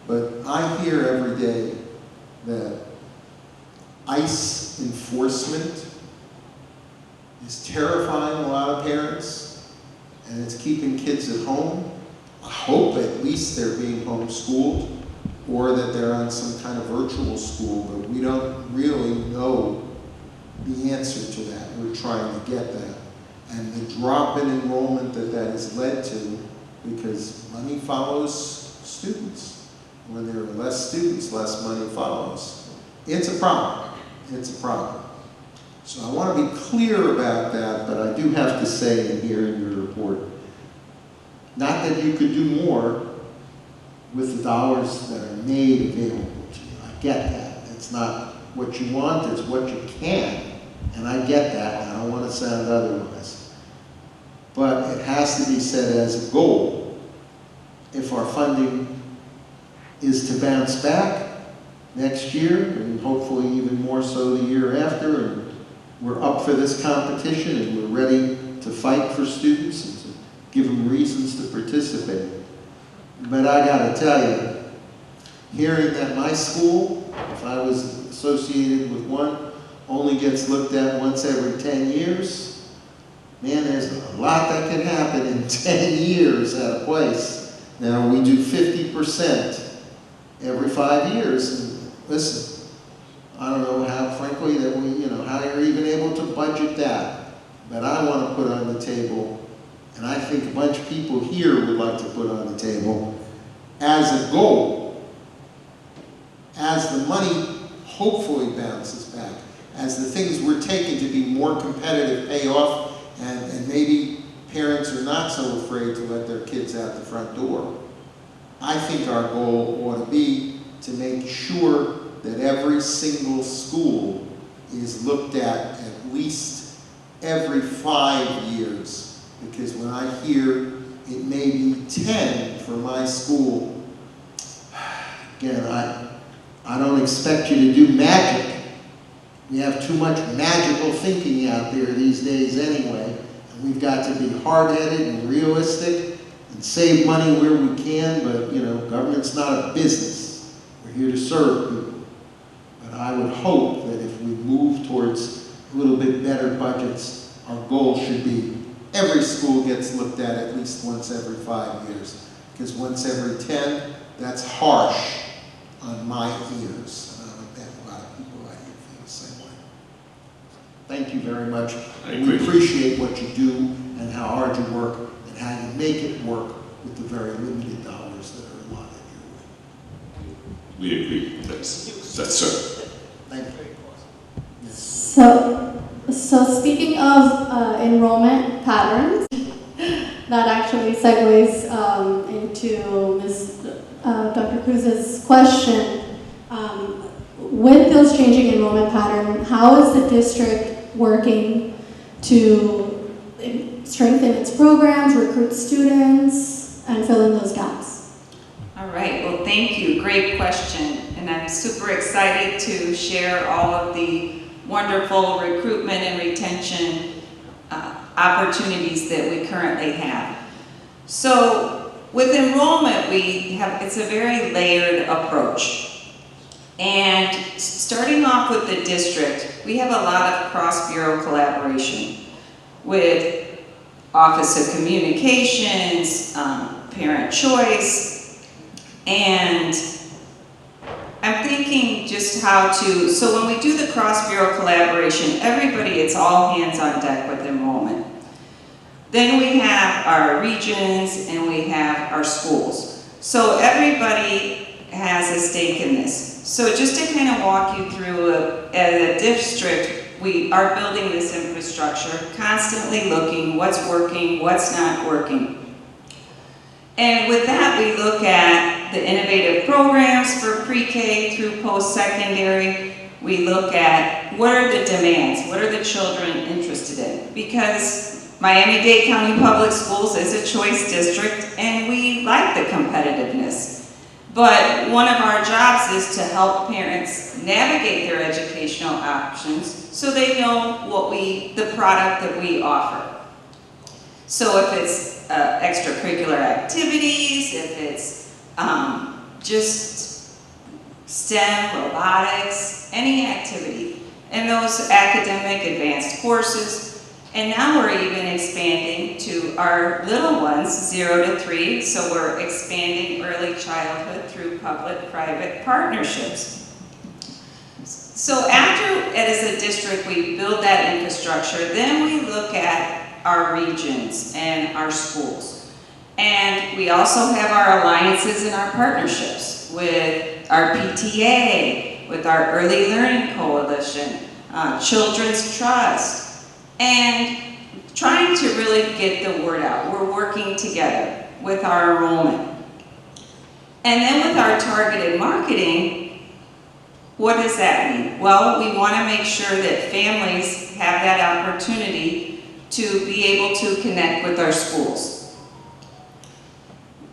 But I hear every day that ICE enforcement is terrifying a lot of parents, and it's keeping kids at home. I hope at least they're being homeschooled, or that they're on some kind of virtual school, but we don't really know the answer to that. We're trying to get that. And the drop in enrollment that has led to, because money follows students. When there are less students, less money follows. It's a problem. It's a problem. So I want to be clear about that, but I do have to say in here in your report, not that you could do more with the dollars that are made available to you. I get that. It's not what you want, it's what you can. And I get that, and I don't want to sound otherwise. But it has to be said as a goal. If our funding is to bounce back next year, and hopefully even more so the year after, and we're up for this competition, and we're ready to fight for students and to give them reasons to participate. But I got to tell you, hearing that my school, if I was associated with one, only gets looked at once every 10 years, man, there's a lot that can happen in 10 years at a place. Now, we do 50% every 5 years. And listen, I don't know how, frankly, that how you're even able to budget that. But I want to put on the table, and I think a bunch of people here would like to put on the table, as a goal, as the money hopefully bounces back, as the things we're taking to be more competitive pay off, and maybe parents are not so afraid to let their kids out the front door. I think our goal ought to be to make sure that every single school is looked at least every 5 years. Because when I hear it may be 10 for my school, again, I don't expect you to do magic. We have too much magical thinking out there these days anyway. And we've got to be hard-headed and realistic and save money where we can, but government's not a business. We're here to serve people. But I would hope that if we move towards a little bit better budgets, our goal should be every school gets looked at least once every 5 years. Because once every 10, that's harsh on my ears. And I would bet a lot of people out here feel the same way. Thank you very much. I agree. We appreciate what you do and how hard you work and how you make it work with the very limited dollars that are allotted here. We agree. That's sir. Thank you. Yes. So speaking of enrollment patterns, that actually segues into Dr. Cruz's question. With those changing enrollment pattern, how is the district working to strengthen its programs, recruit students, and fill in those gaps? All right, well, thank you. Great question. And I'm super excited to share all of the wonderful recruitment and retention opportunities that we currently have. So with enrollment, it's a very layered approach. And starting off with the district, we have a lot of cross-bureau collaboration with Office of Communications, Parent Choice, and I'm thinking just how to, so when we do the cross-bureau collaboration, it's all hands on deck with enrollment. Then we have our regions and we have our schools. So everybody has a stake in this. So just to kind of walk you through, as a district, we are building this infrastructure, constantly looking what's working, what's not working. And with that, we look at the innovative programs for pre-K through post-secondary. We look at what are the demands, what are the children interested in? Because Miami-Dade County Public Schools is a choice district and we like the competitiveness. But one of our jobs is to help parents navigate their educational options so they know the product that we offer. So if it's extracurricular activities, if it's just STEM, robotics, any activity, and those academic advanced courses. And now we're even expanding to our little ones, 0 to 3, so we're expanding early childhood through public-private partnerships. So after, as a district, we build that infrastructure, then we look at our regions and our schools. And we also have our alliances and our partnerships with our PTA, with our Early Learning Coalition, Children's Trust, and trying to really get the word out. We're working together with our enrollment. And then with our targeted marketing, what does that mean? Well, we want to make sure that families have that opportunity to be able to connect with our schools.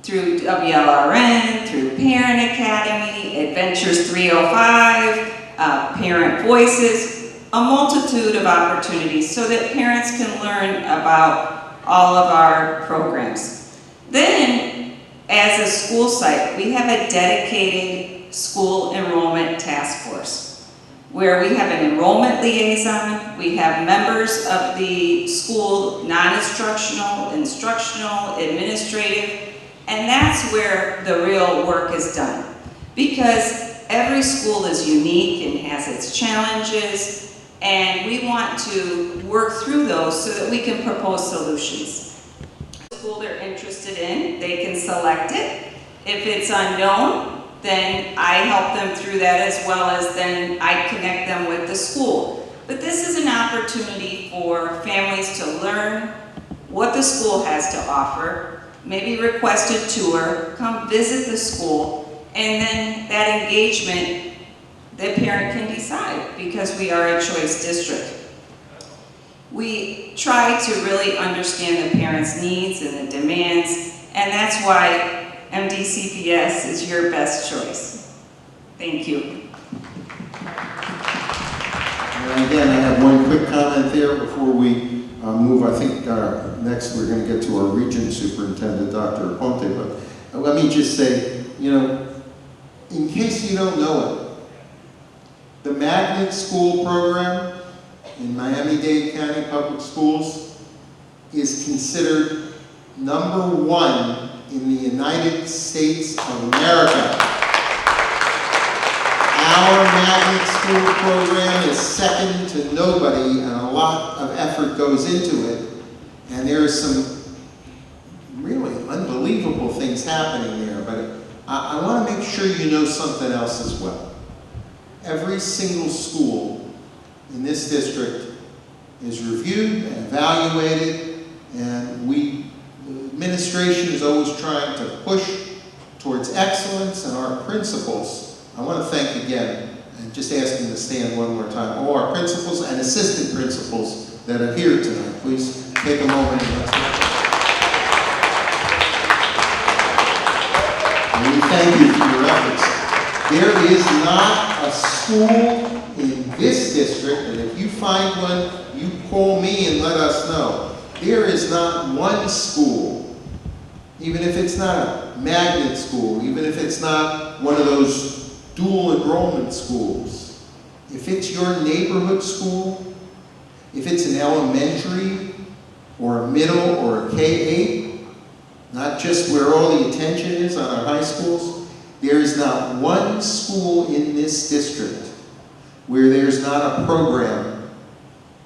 Through WLRN, through Parent Academy, Adventures 305, Parent Voices, a multitude of opportunities so that parents can learn about all of our programs. Then, as a school site, we have a dedicated school enrollment task force where we have an enrollment liaison, we have members of the school non-instructional, instructional, administrative, and that's where the real work is done. Because every school is unique and has its challenges, and we want to work through those so that we can propose solutions. The school they're interested in, they can select it. If it's unknown, then I help them through that as well as then I connect them with the school. But this is an opportunity for families to learn what the school has to offer, maybe request a tour, come visit the school, and then that engagement the parent can decide because we are a choice district. We try to really understand the parents' needs and the demands, and that's why MDCPS is your best choice. Thank you. And again, I have one quick comment there before we move. I think next we're going to get to our region superintendent, Dr. Aponte, but let me just say, in case you don't know it, the Magnet School program in Miami-Dade County Public Schools is considered #1 in the United States of America. Our Magnet School program is second to nobody, and a lot of effort goes into it. And there are some really unbelievable things happening there, but I want to make sure you know something else as well. Every single school in this district is reviewed and evaluated, and the administration is always trying to push towards excellence, and our principals, I want to thank again, and just ask them to stand one more time, all our principals and assistant principals that are here tonight. Please take a moment and let's and we thank you for your efforts. There is not a school in this district, and if you find one, you call me and let us know. There is not one school, even if it's not a magnet school, even if it's not one of those dual enrollment schools, if it's your neighborhood school, if it's an elementary or a middle or a K-8, not just where all the attention is on our high schools, there is not one school in this district where there's not a program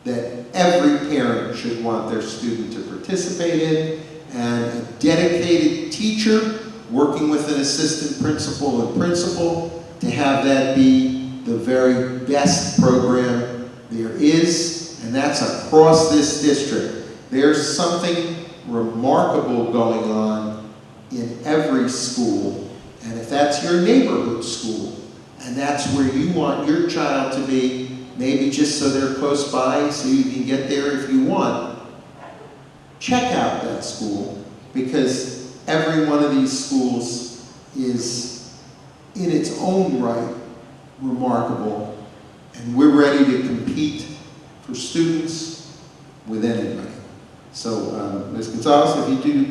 that every parent should want their student to participate in, and a dedicated teacher working with an assistant principal and principal to have that be the very best program there is, and that's across this district. There's something remarkable going on in every school, and if that's your neighborhood school, and that's where you want your child to be, maybe just so they're close by so you can get there if you want, check out that school, because every one of these schools is in its own right remarkable, and we're ready to compete for students with anybody. So, Ms. Gonzalez, if you do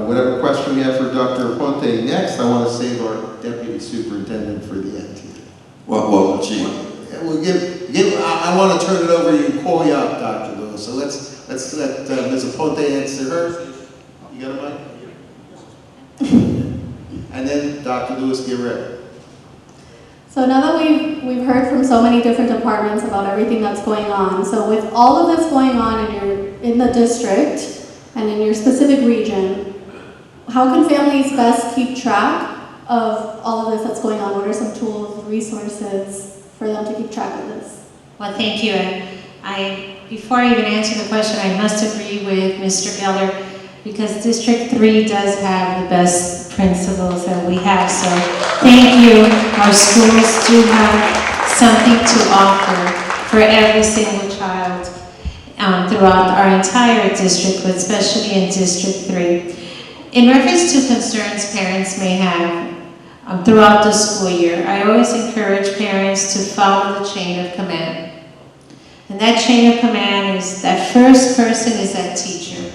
whatever question we have for Dr. Aponte next, I want to save our Deputy Superintendent for the end here. Well, Chief. I want to turn it over to you and call you up, Dr. Lewis. So let's let Ms. Aponte answer her. You got a mic? And then Dr. Lewis, get ready. So now that we've heard from so many different departments about everything that's going on, so with all of this going on in the district and in your specific region, how can families best keep track of all of this that's going on? What are some tools, resources for them to keep track of this? Well, thank you. Before I even answer the question, I must agree with Mr. Geller, because District 3 does have the best principals that we have. So thank you. Our schools do have something to offer for every single child throughout our entire district, but especially in District 3. In reference to concerns parents may have throughout the school year, I always encourage parents to follow the chain of command. And that chain of command is that first person is that teacher.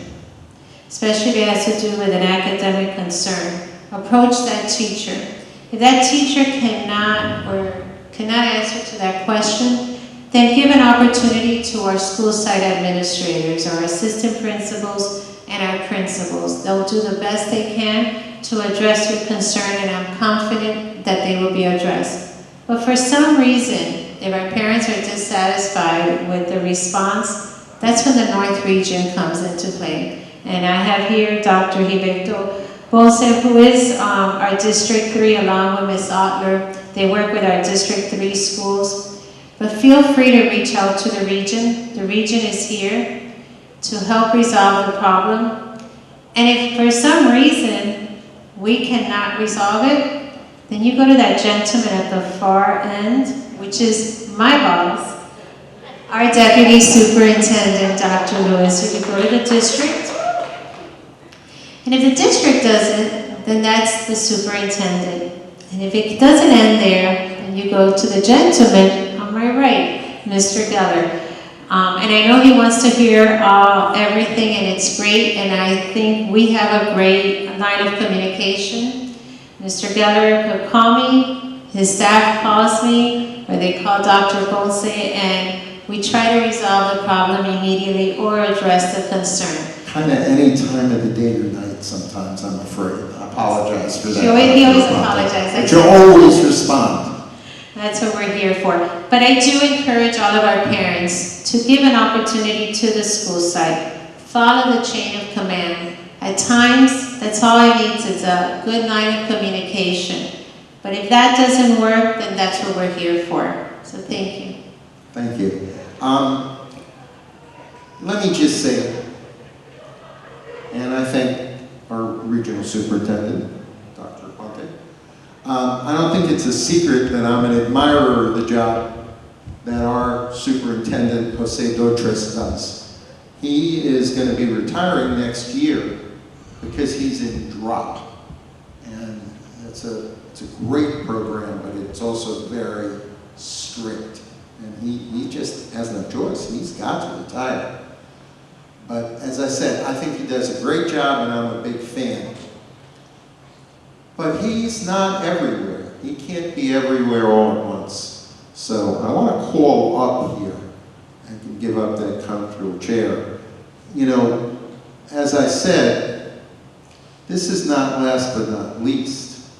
Especially if it has to do with an academic concern. Approach that teacher. If that teacher cannot answer to that question, then give an opportunity to our school site administrators, our assistant principals, and our principals. They'll do the best they can to address your concern, and I'm confident that they will be addressed. But for some reason, if our parents are dissatisfied with the response, that's when the North Region comes into play. And I have here Dr. Gilberto Ponce, who is our District 3, along with Ms. Otler. They work with our District 3 schools. But feel free to reach out to the region. The region is here to help resolve the problem. And if for some reason we cannot resolve it, then you go to that gentleman at the far end, which is my boss, our Deputy Superintendent, Dr. Lewis. So you go to the district. And if the district doesn't, then that's the superintendent. And if it doesn't end there, then you go to the gentleman on my right, Mr. Geller. And I know he wants to hear everything, and it's great, and I think we have a great line of communication. Mr. Geller could call me, his staff calls me, or they call Dr. Ponce, and we try to resolve the problem immediately or address the concern. Kind of any time of the day or night sometimes, I'm afraid. I apologize for that. He always apologizes. But you always respond. That's what we're here for. But I do encourage all of our parents to give an opportunity to the school site. Follow the chain of command. At times, That's all I need is a good line of communication. But if that doesn't work, then that's what we're here for. So thank you. Thank you. Let me just say, and I thank our regional superintendent, Dr. Ponte. I don't think it's a secret that I'm an admirer of the job that our superintendent, Jose Dotres, does. He is going to be retiring next year because he's in drop. And it's a great program, but it's also very strict. And he just has no choice. He's got to retire. But as I said, I think he does a great job and I'm a big fan. But he's not everywhere. He can't be everywhere all at once. So I want to call up here and can give up that comfortable chair. You know, as I said, this is not last but not least.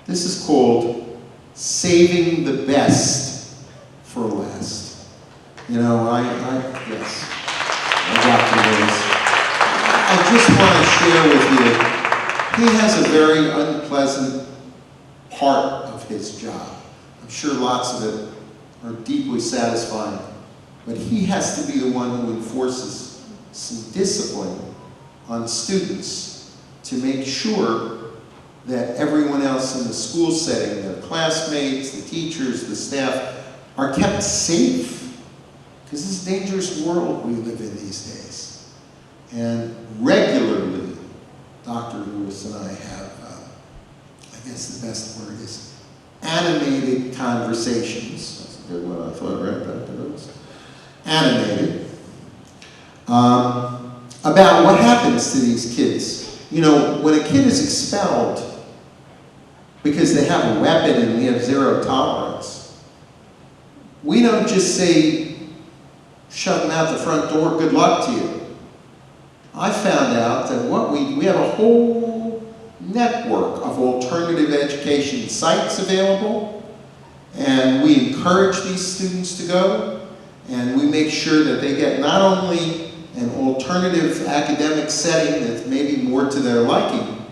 This is called saving the best for last. You know, yes. I just want to share with you, he has a very unpleasant part of his job. I'm sure lots of it are deeply satisfying, but he has to be the one who enforces some discipline on students to make sure that everyone else in the school setting, their classmates, the teachers, the staff, are kept safe. Because this is a dangerous world we live in these days. And regularly, Dr. Lewis and I have, I guess the best word is, animated conversations. That's a good one, I thought, right, Dr. Lewis? Animated. About what happens to these kids. You know, when a kid is expelled because they have a weapon and we have zero tolerance, we don't just say, shut them out the front door, good luck to you. I found out that we have a whole network of alternative education sites available, and we encourage these students to go, and we make sure that they get not only an alternative academic setting that's maybe more to their liking,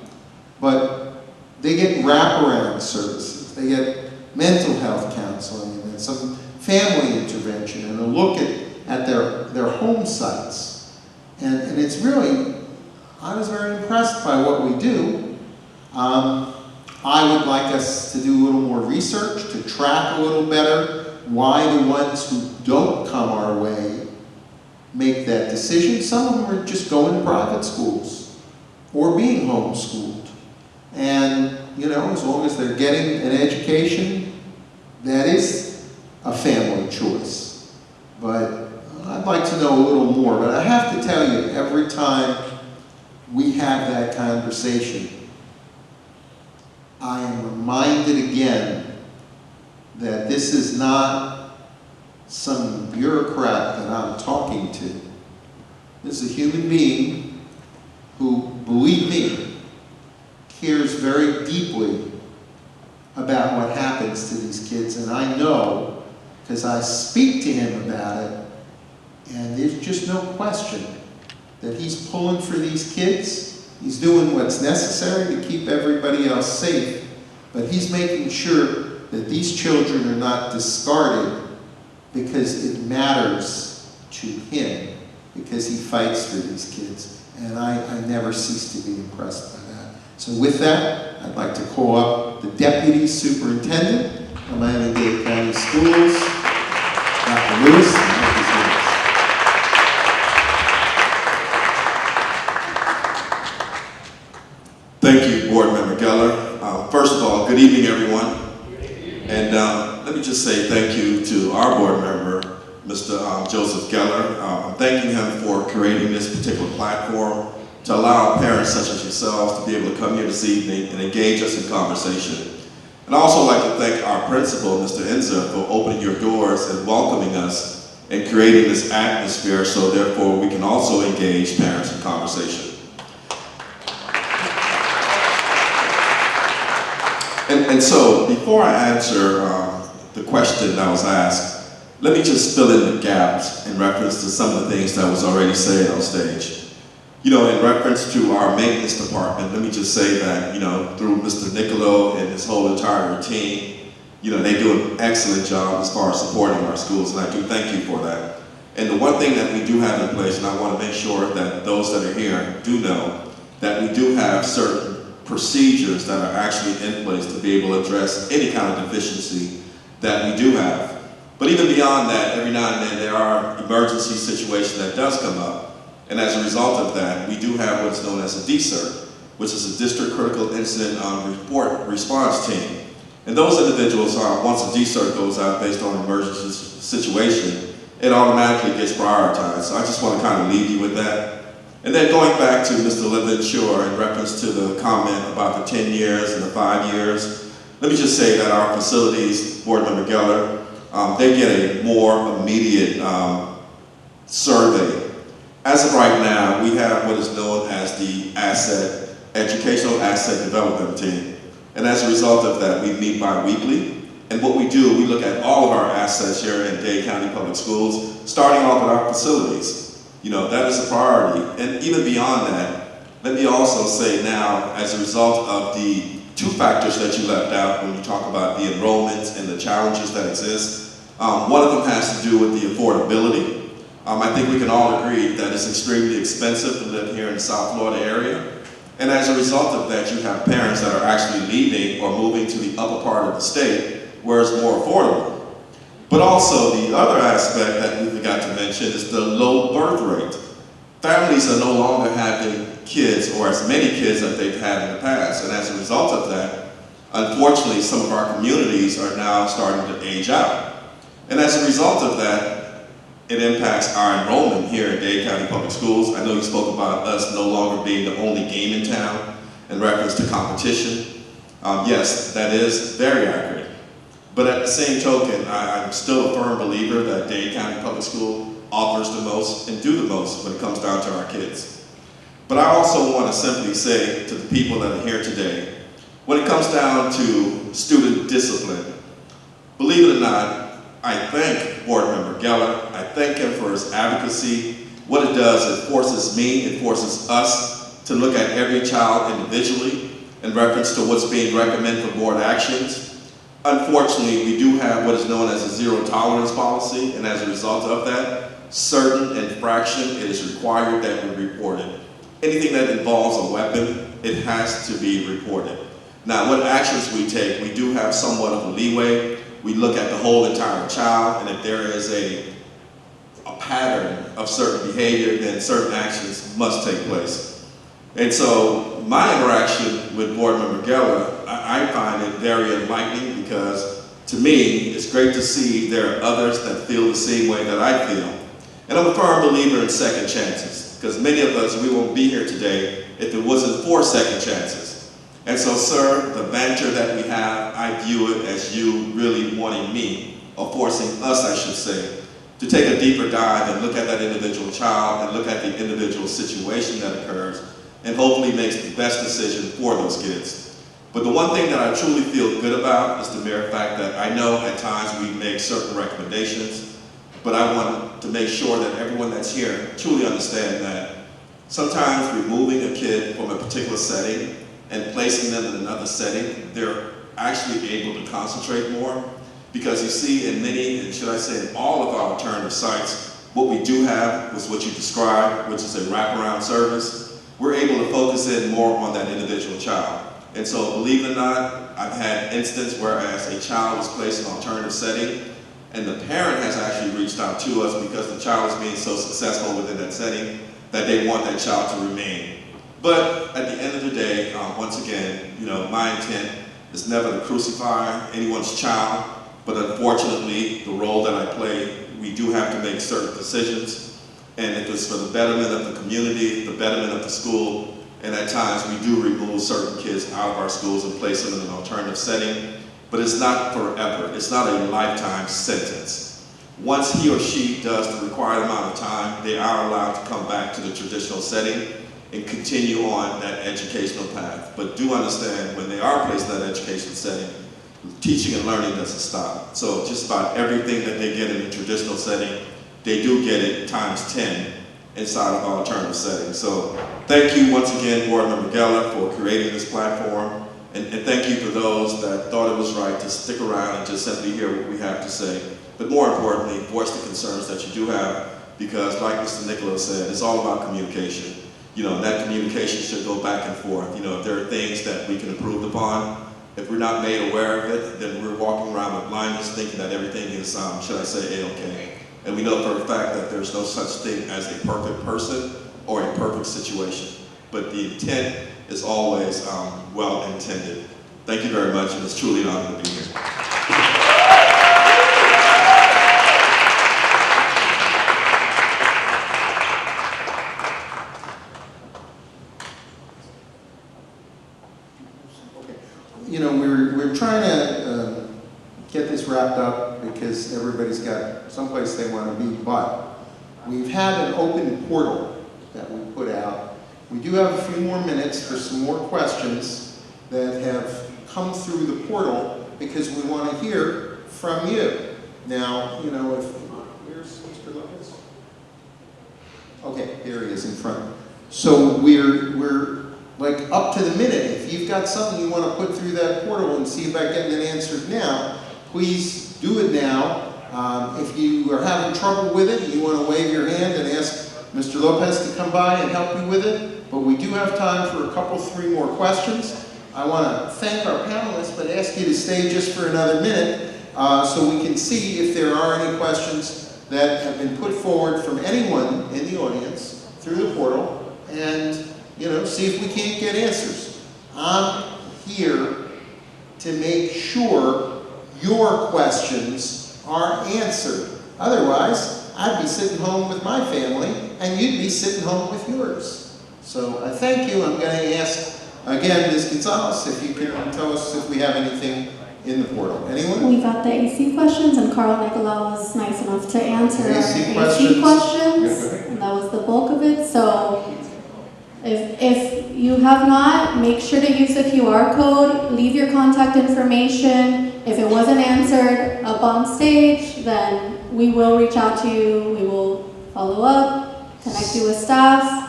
but they get wraparound services. They get mental health counseling and some family intervention and a look at their home sites. And it's really, I was very impressed by what we do. I would like us to do a little more research, to track a little better why the ones who don't come our way make that decision. Some of them are just going to private schools or being homeschooled. And, you know, as long as they're getting an education, that is a family choice. But I'd like to know a little more, but I have to tell you, every time we have that conversation, I am reminded again that this is not some bureaucrat that I'm talking to. This is a human being who, believe me, cares very deeply about what happens to these kids, and I know, because I speak to him about it, and there's just no question that he's pulling for these kids. He's doing what's necessary to keep everybody else safe, but he's making sure that these children are not discarded because it matters to him, because he fights for these kids. And I never cease to be impressed by that. So with that, I'd like to call up the Deputy Superintendent of Miami-Dade County Schools, Dr. Lewis. Thank you, Board Member Geller. First of all, good evening, everyone. And let me just say thank you to our board member, Mr. Joseph Geller. I'm thanking him for creating this particular platform to allow parents such as yourselves to be able to come here this evening and engage us in conversation. And I also like to thank our principal, Mr. Enzer, for opening your doors and welcoming us and creating this atmosphere so therefore we can also engage parents in conversation. And so, before I answer the question that was asked, let me just fill in the gaps in reference to some of the things that was already said on stage. In reference to our maintenance department, let me just say that, through Mr. Nicolo and his whole entire team, they do an excellent job as far as supporting our schools, and I do thank you for that. And the one thing that we do have in place, and I want to make sure that those that are here do know, that we do have certain procedures that are actually in place to be able to address any kind of deficiency that we do have. But even beyond that, every now and then there are emergency situations that does come up. And as a result of that, we do have what's known as a DCERT, which is a District Critical Incident Report Response Team. And those individuals, once a DCERT goes out based on an emergency situation, it automatically gets prioritized. So I just want to kind of leave you with that. And then going back to Mr. Levenshore in reference to the comment about the 10 years and the 5 years, let me just say that our facilities, Board Member Geller, they get a more immediate survey. As of right now, we have what is known as the Educational Asset Development Team. And as a result of that, we meet bi-weekly. And what we do, we look at all of our assets here in Dade County Public Schools, starting off with our facilities. That is a priority. And even beyond that, let me also say now, as a result of the 2 factors that you left out when you talk about the enrollments and the challenges that exist, one of them has to do with the affordability. I think we can all agree that it's extremely expensive to live here in the South Florida area. And as a result of that, you have parents that are actually leaving or moving to the upper part of the state where it's more affordable. But also the other aspect that we forgot to mention is the low birth rate. Families are no longer having kids or as many kids as they've had in the past. And as a result of that, unfortunately, some of our communities are now starting to age out. And as a result of that, it impacts our enrollment here in Dade County Public Schools. I know you spoke about us no longer being the only game in town in reference to competition. Yes, that is very accurate. But at the same token, I'm still a firm believer that Dade County Public School offers the most and do the most when it comes down to our kids. But I also want to simply say to the people that are here today, when it comes down to student discipline, believe it or not, I thank Board Member Geller. I thank him for his advocacy. What it does, it forces me, it forces us to look at every child individually in reference to what's being recommended for board actions. Unfortunately, we do have what is known as a zero tolerance policy, and as a result of that, certain infraction, it is required that we report it. Anything that involves a weapon, it has to be reported. Now, what actions we take, we do have somewhat of a leeway. We look at the whole entire child, and if there is a pattern of certain behavior, then certain actions must take place. And so my interaction with Board Member Geller, I find it very enlightening because to me, it's great to see there are others that feel the same way that I feel. And I'm a firm believer in second chances because many of us, we won't be here today if it wasn't for second chances. And so, sir, the banter that we have, I view it as you really wanting me, or forcing us, I should say, to take a deeper dive and look at that individual child and look at the individual situation that occurs and hopefully makes the best decision for those kids. But the one thing that I truly feel good about is the mere fact that I know at times we make certain recommendations, but I want to make sure that everyone that's here truly understand that sometimes removing a kid from a particular setting and placing them in another setting, they're actually able to concentrate more. Because you see in many, and should I say in all of our alternative sites, what we do have was what you described, which is a wraparound service. We're able to focus in more on that individual child. And so believe it or not, I've had instances whereas a child was placed in an alternative setting and the parent has actually reached out to us because the child is being so successful within that setting that they want that child to remain. But at the end of the day, once again, my intent is never to crucify anyone's child, but unfortunately, the role that I play, we do have to make certain decisions, and if it's for the betterment of the community, the betterment of the school, and at times we do remove certain kids out of our schools and place them in an alternative setting, but it's not forever. It's not a lifetime sentence. Once he or she does the required amount of time, they are allowed to come back to the traditional setting and continue on that educational path. But do understand, when they are placed in that educational setting, teaching and learning doesn't stop. So just about everything that they get in the traditional setting, they do get it times 10. inside of our alternative settings. So thank you once again, Board Member Geller, for creating this platform. And thank you for those that thought it was right to stick around and just simply hear what we have to say. But more importantly, voice the concerns that you do have, because like Mr. Nicholas said, it's all about communication. You know, and that communication should go back and forth. You know, if there are things that we can improve upon, if we're not made aware of it, then we're walking around with blindness thinking that everything is, should I say, A-okay. And we know for a fact that there's no such thing as a perfect person or a perfect situation. But the intent is always well intended. Thank you very much, and it's truly an honor to be here. You know, we're trying to get this wrapped up because everybody's got someplace they want to be, but we've had an open portal that we put out. We do have a few more minutes for some more questions that have come through the portal because we want to hear from you. Now, you know, where's Mr. Lopez? Okay, here he is in front. So we're like up to the minute. If you've got something you want to put through that portal and see about getting it answered now, please do it now. If you are having trouble with it, you want to wave your hand and ask Mr. Lopez to come by and help you with it. But we do have time for a couple, 3 more questions. I want to thank our panelists, but ask you to stay just for another minute so we can see if there are any questions that have been put forward from anyone in the audience through the portal, and you know, see if we can't get answers. I'm here to make sure your questions are answered. Otherwise, I'd be sitting home with my family and you'd be sitting home with yours. So I thank you. I'm going to ask again, Ms. Gonzalez, if you can tell us if we have anything in the portal. Anyone? We got the AC questions, and Carl Nicolau was nice enough to answer our AC questions, and that was the bulk of it. So if you have not, make sure to use the QR code, leave your contact information. If it wasn't answered up on stage, then we will reach out to you, we will follow up, connect you with staff.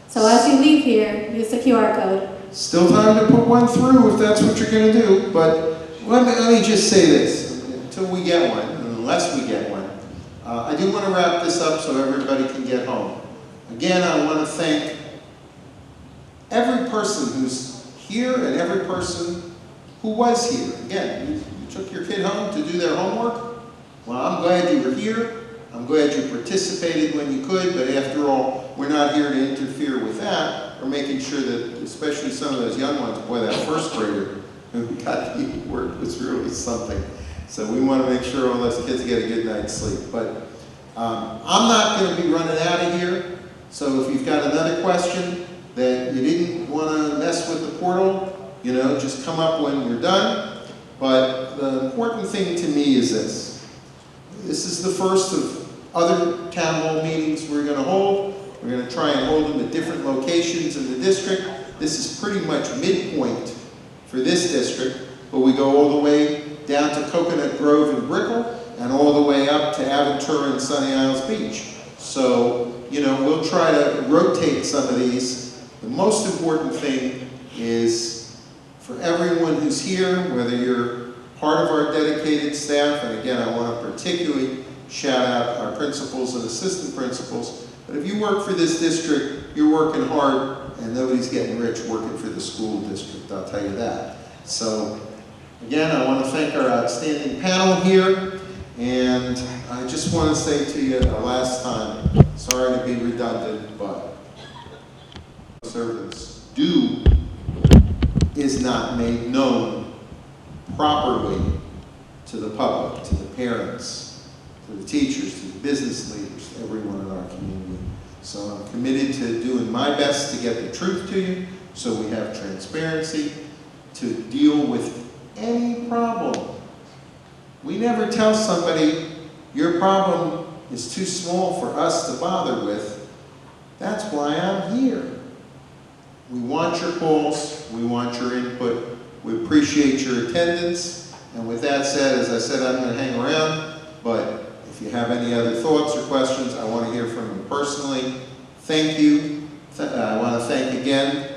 So as you leave here, use the QR code. Still time to put one through if that's what you're going to do, but let me just say this, until we get one, unless we get one, I do want to wrap this up so everybody can get home. Again, I want to thank every person who's here and every person who was here. Again, you took your kid home to do their homework. Well, I'm glad you were here. I'm glad you participated when you could, but after all, we're not here to interfere with that. We're making sure that, especially some of those young ones, boy, that first grader who got to eat work was really something. So we want to make sure all those kids get a good night's sleep. But I'm not going to be running out of here. So if you've got another question that you didn't want to mess with the portal, you know, just come up when you're done. But the important thing to me is this. This is the first of other town hall meetings we're going to hold. We're going to try and hold them at different locations in the district. This is pretty much midpoint for this district, but we go all the way down to Coconut Grove and Brickell, and all the way up to Aventura and Sunny Isles Beach. So, you know, we'll try to rotate some of these. The most important thing is for everyone who's here, whether you're part of our dedicated staff, and again, I want to particularly shout out our principals and assistant principals, but if you work for this district, you're working hard, and nobody's getting rich working for the school district, I'll tell you that. So, again, I want to thank our outstanding panel here, and I just want to say to you a last time, sorry to be redundant, but service due is not made known properly to the public, to the parents, to the teachers, to the business leaders, to everyone in our community. So I'm committed to doing my best to get the truth to you, so we have transparency to deal with any problem. We never tell somebody your problem is too small for us to bother with. That's why I'm here. We want your calls, we want your input, we appreciate your attendance, and with that said, as I said, I'm going to hang around, but if you have any other thoughts or questions, I want to hear from you personally. Thank you. I want to thank again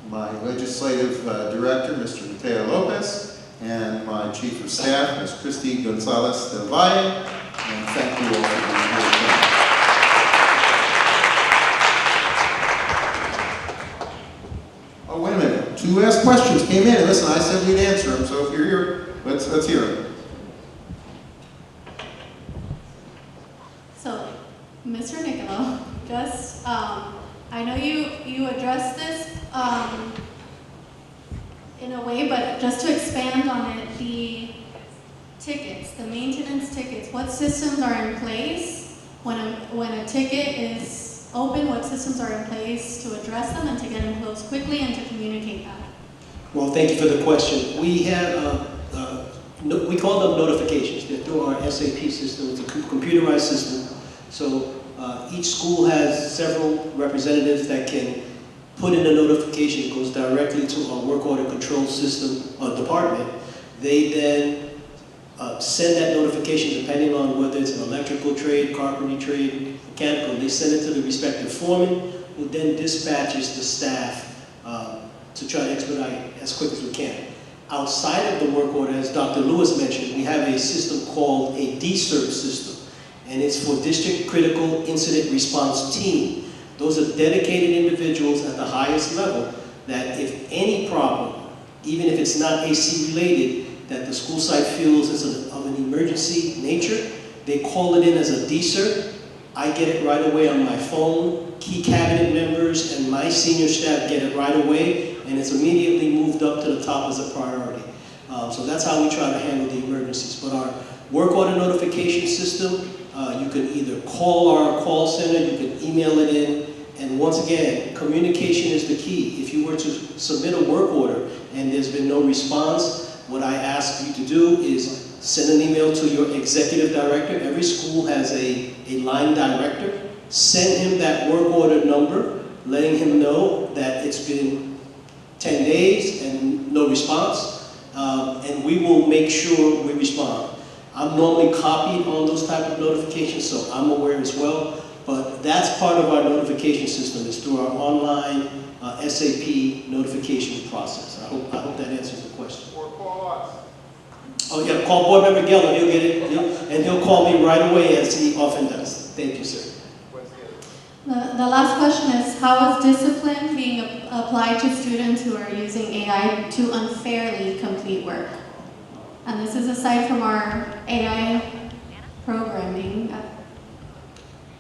my legislative director, Mr. Mateo Lopez, and my chief of staff, Ms. Christy Gonzalez del Valle, and thank you all for being here tonight. Oh, wait a minute. 2 last questions came in. Listen, I said we'd answer them, so if you're here, let's hear them. So, Mr. Nicola, just, I know you addressed this in a way, but just to expand on it, the tickets, the maintenance tickets, what systems are in place when a ticket is open? What systems are in place to address them and to get them closed quickly and to communicate that? Well, thank you for the question. We have, we call them notifications. They're through our SAP system. It's a computerized system. So each school has several representatives that can put in a notification. It goes directly to our work order control system department. They then send that notification depending on whether it's an electrical trade, carpentry trade, mechanical. They send it to the respective foreman, who then dispatches the staff to try to expedite as quick as we can. Outside of the work order, as Dr. Lewis mentioned, we have a system called a DSERT system, and it's for District Critical Incident Response Team. Those are dedicated individuals at the highest level that if any problem, even if it's not AC related, that the school site feels is of an emergency nature, they call it in as a DSERT. I get it right away on my phone. Key cabinet members and my senior staff get it right away, and it's immediately moved up to the top as a priority. So that's how we try to handle the emergencies. But our work order notification system, you can either call our call center, you can email it in, and once again, communication is the key. If you were to submit a work order and there's been no response, what I ask you to do is send an email to your executive director. Every school has a line director. Send him that work order number, letting him know that it's been 10 days and no response, and we will make sure we respond. I'm normally copied on those type of notifications, so I'm aware as well, but that's part of our notification system, is through our online SAP notification process. I hope that answers the question. Or call us. Oh yeah, call Board Member Geller, he'll get it, and he'll call me right away, as he often does. Thank you, sir. The last question is, how is discipline being applied to students who are using AI to unfairly complete work? And this is aside from our AI programming.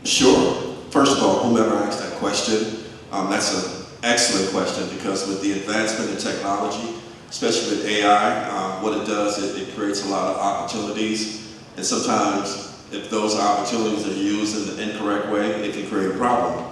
Sure. First of all, whomever asked that question, that's an excellent question, because with the advancement in technology, especially with AI, what it does, it creates a lot of opportunities, and sometimes if those opportunities are used in the incorrect way, it can create a problem.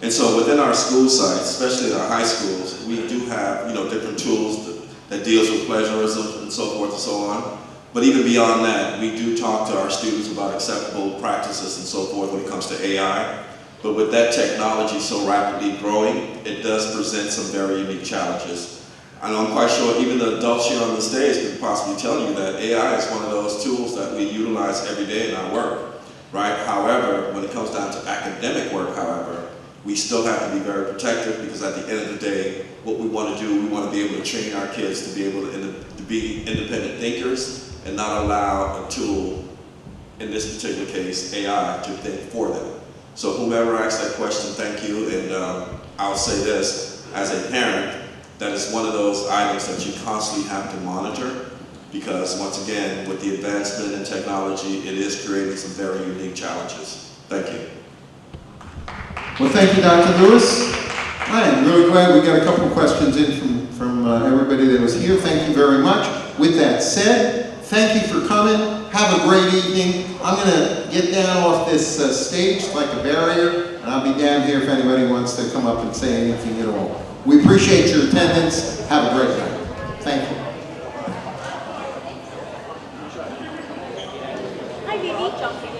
And so within our school sites, especially at our high schools, we do have different tools that deals with plagiarism and so forth and so on. But even beyond that, we do talk to our students about acceptable practices and so forth when it comes to AI. But with that technology so rapidly growing, it does present some very unique challenges. And I'm quite sure even the adults here on the stage could possibly tell you that AI is one of those tools that we utilize every day in our work, right? However, when it comes down to academic work, however, we still have to be very protective, because at the end of the day, what we want to do, we want to be able to train our kids to be able to be independent thinkers and not allow a tool, in this particular case, AI, to think for them. So whomever asked that question, thank you, and I'll say this, as a parent, that is one of those items that you constantly have to monitor, because once again, with the advancement in technology, it is creating some very unique challenges. Thank you. Well, thank you, Dr. Lewis. I am really glad we got a couple questions in from everybody that was here. Thank you very much. With that said, thank you for coming. Have a great evening. I'm going to get down off this stage like a barrier, and I'll be down here if anybody wants to come up and say anything at all. We appreciate your attendance. Have a great night. Thank you.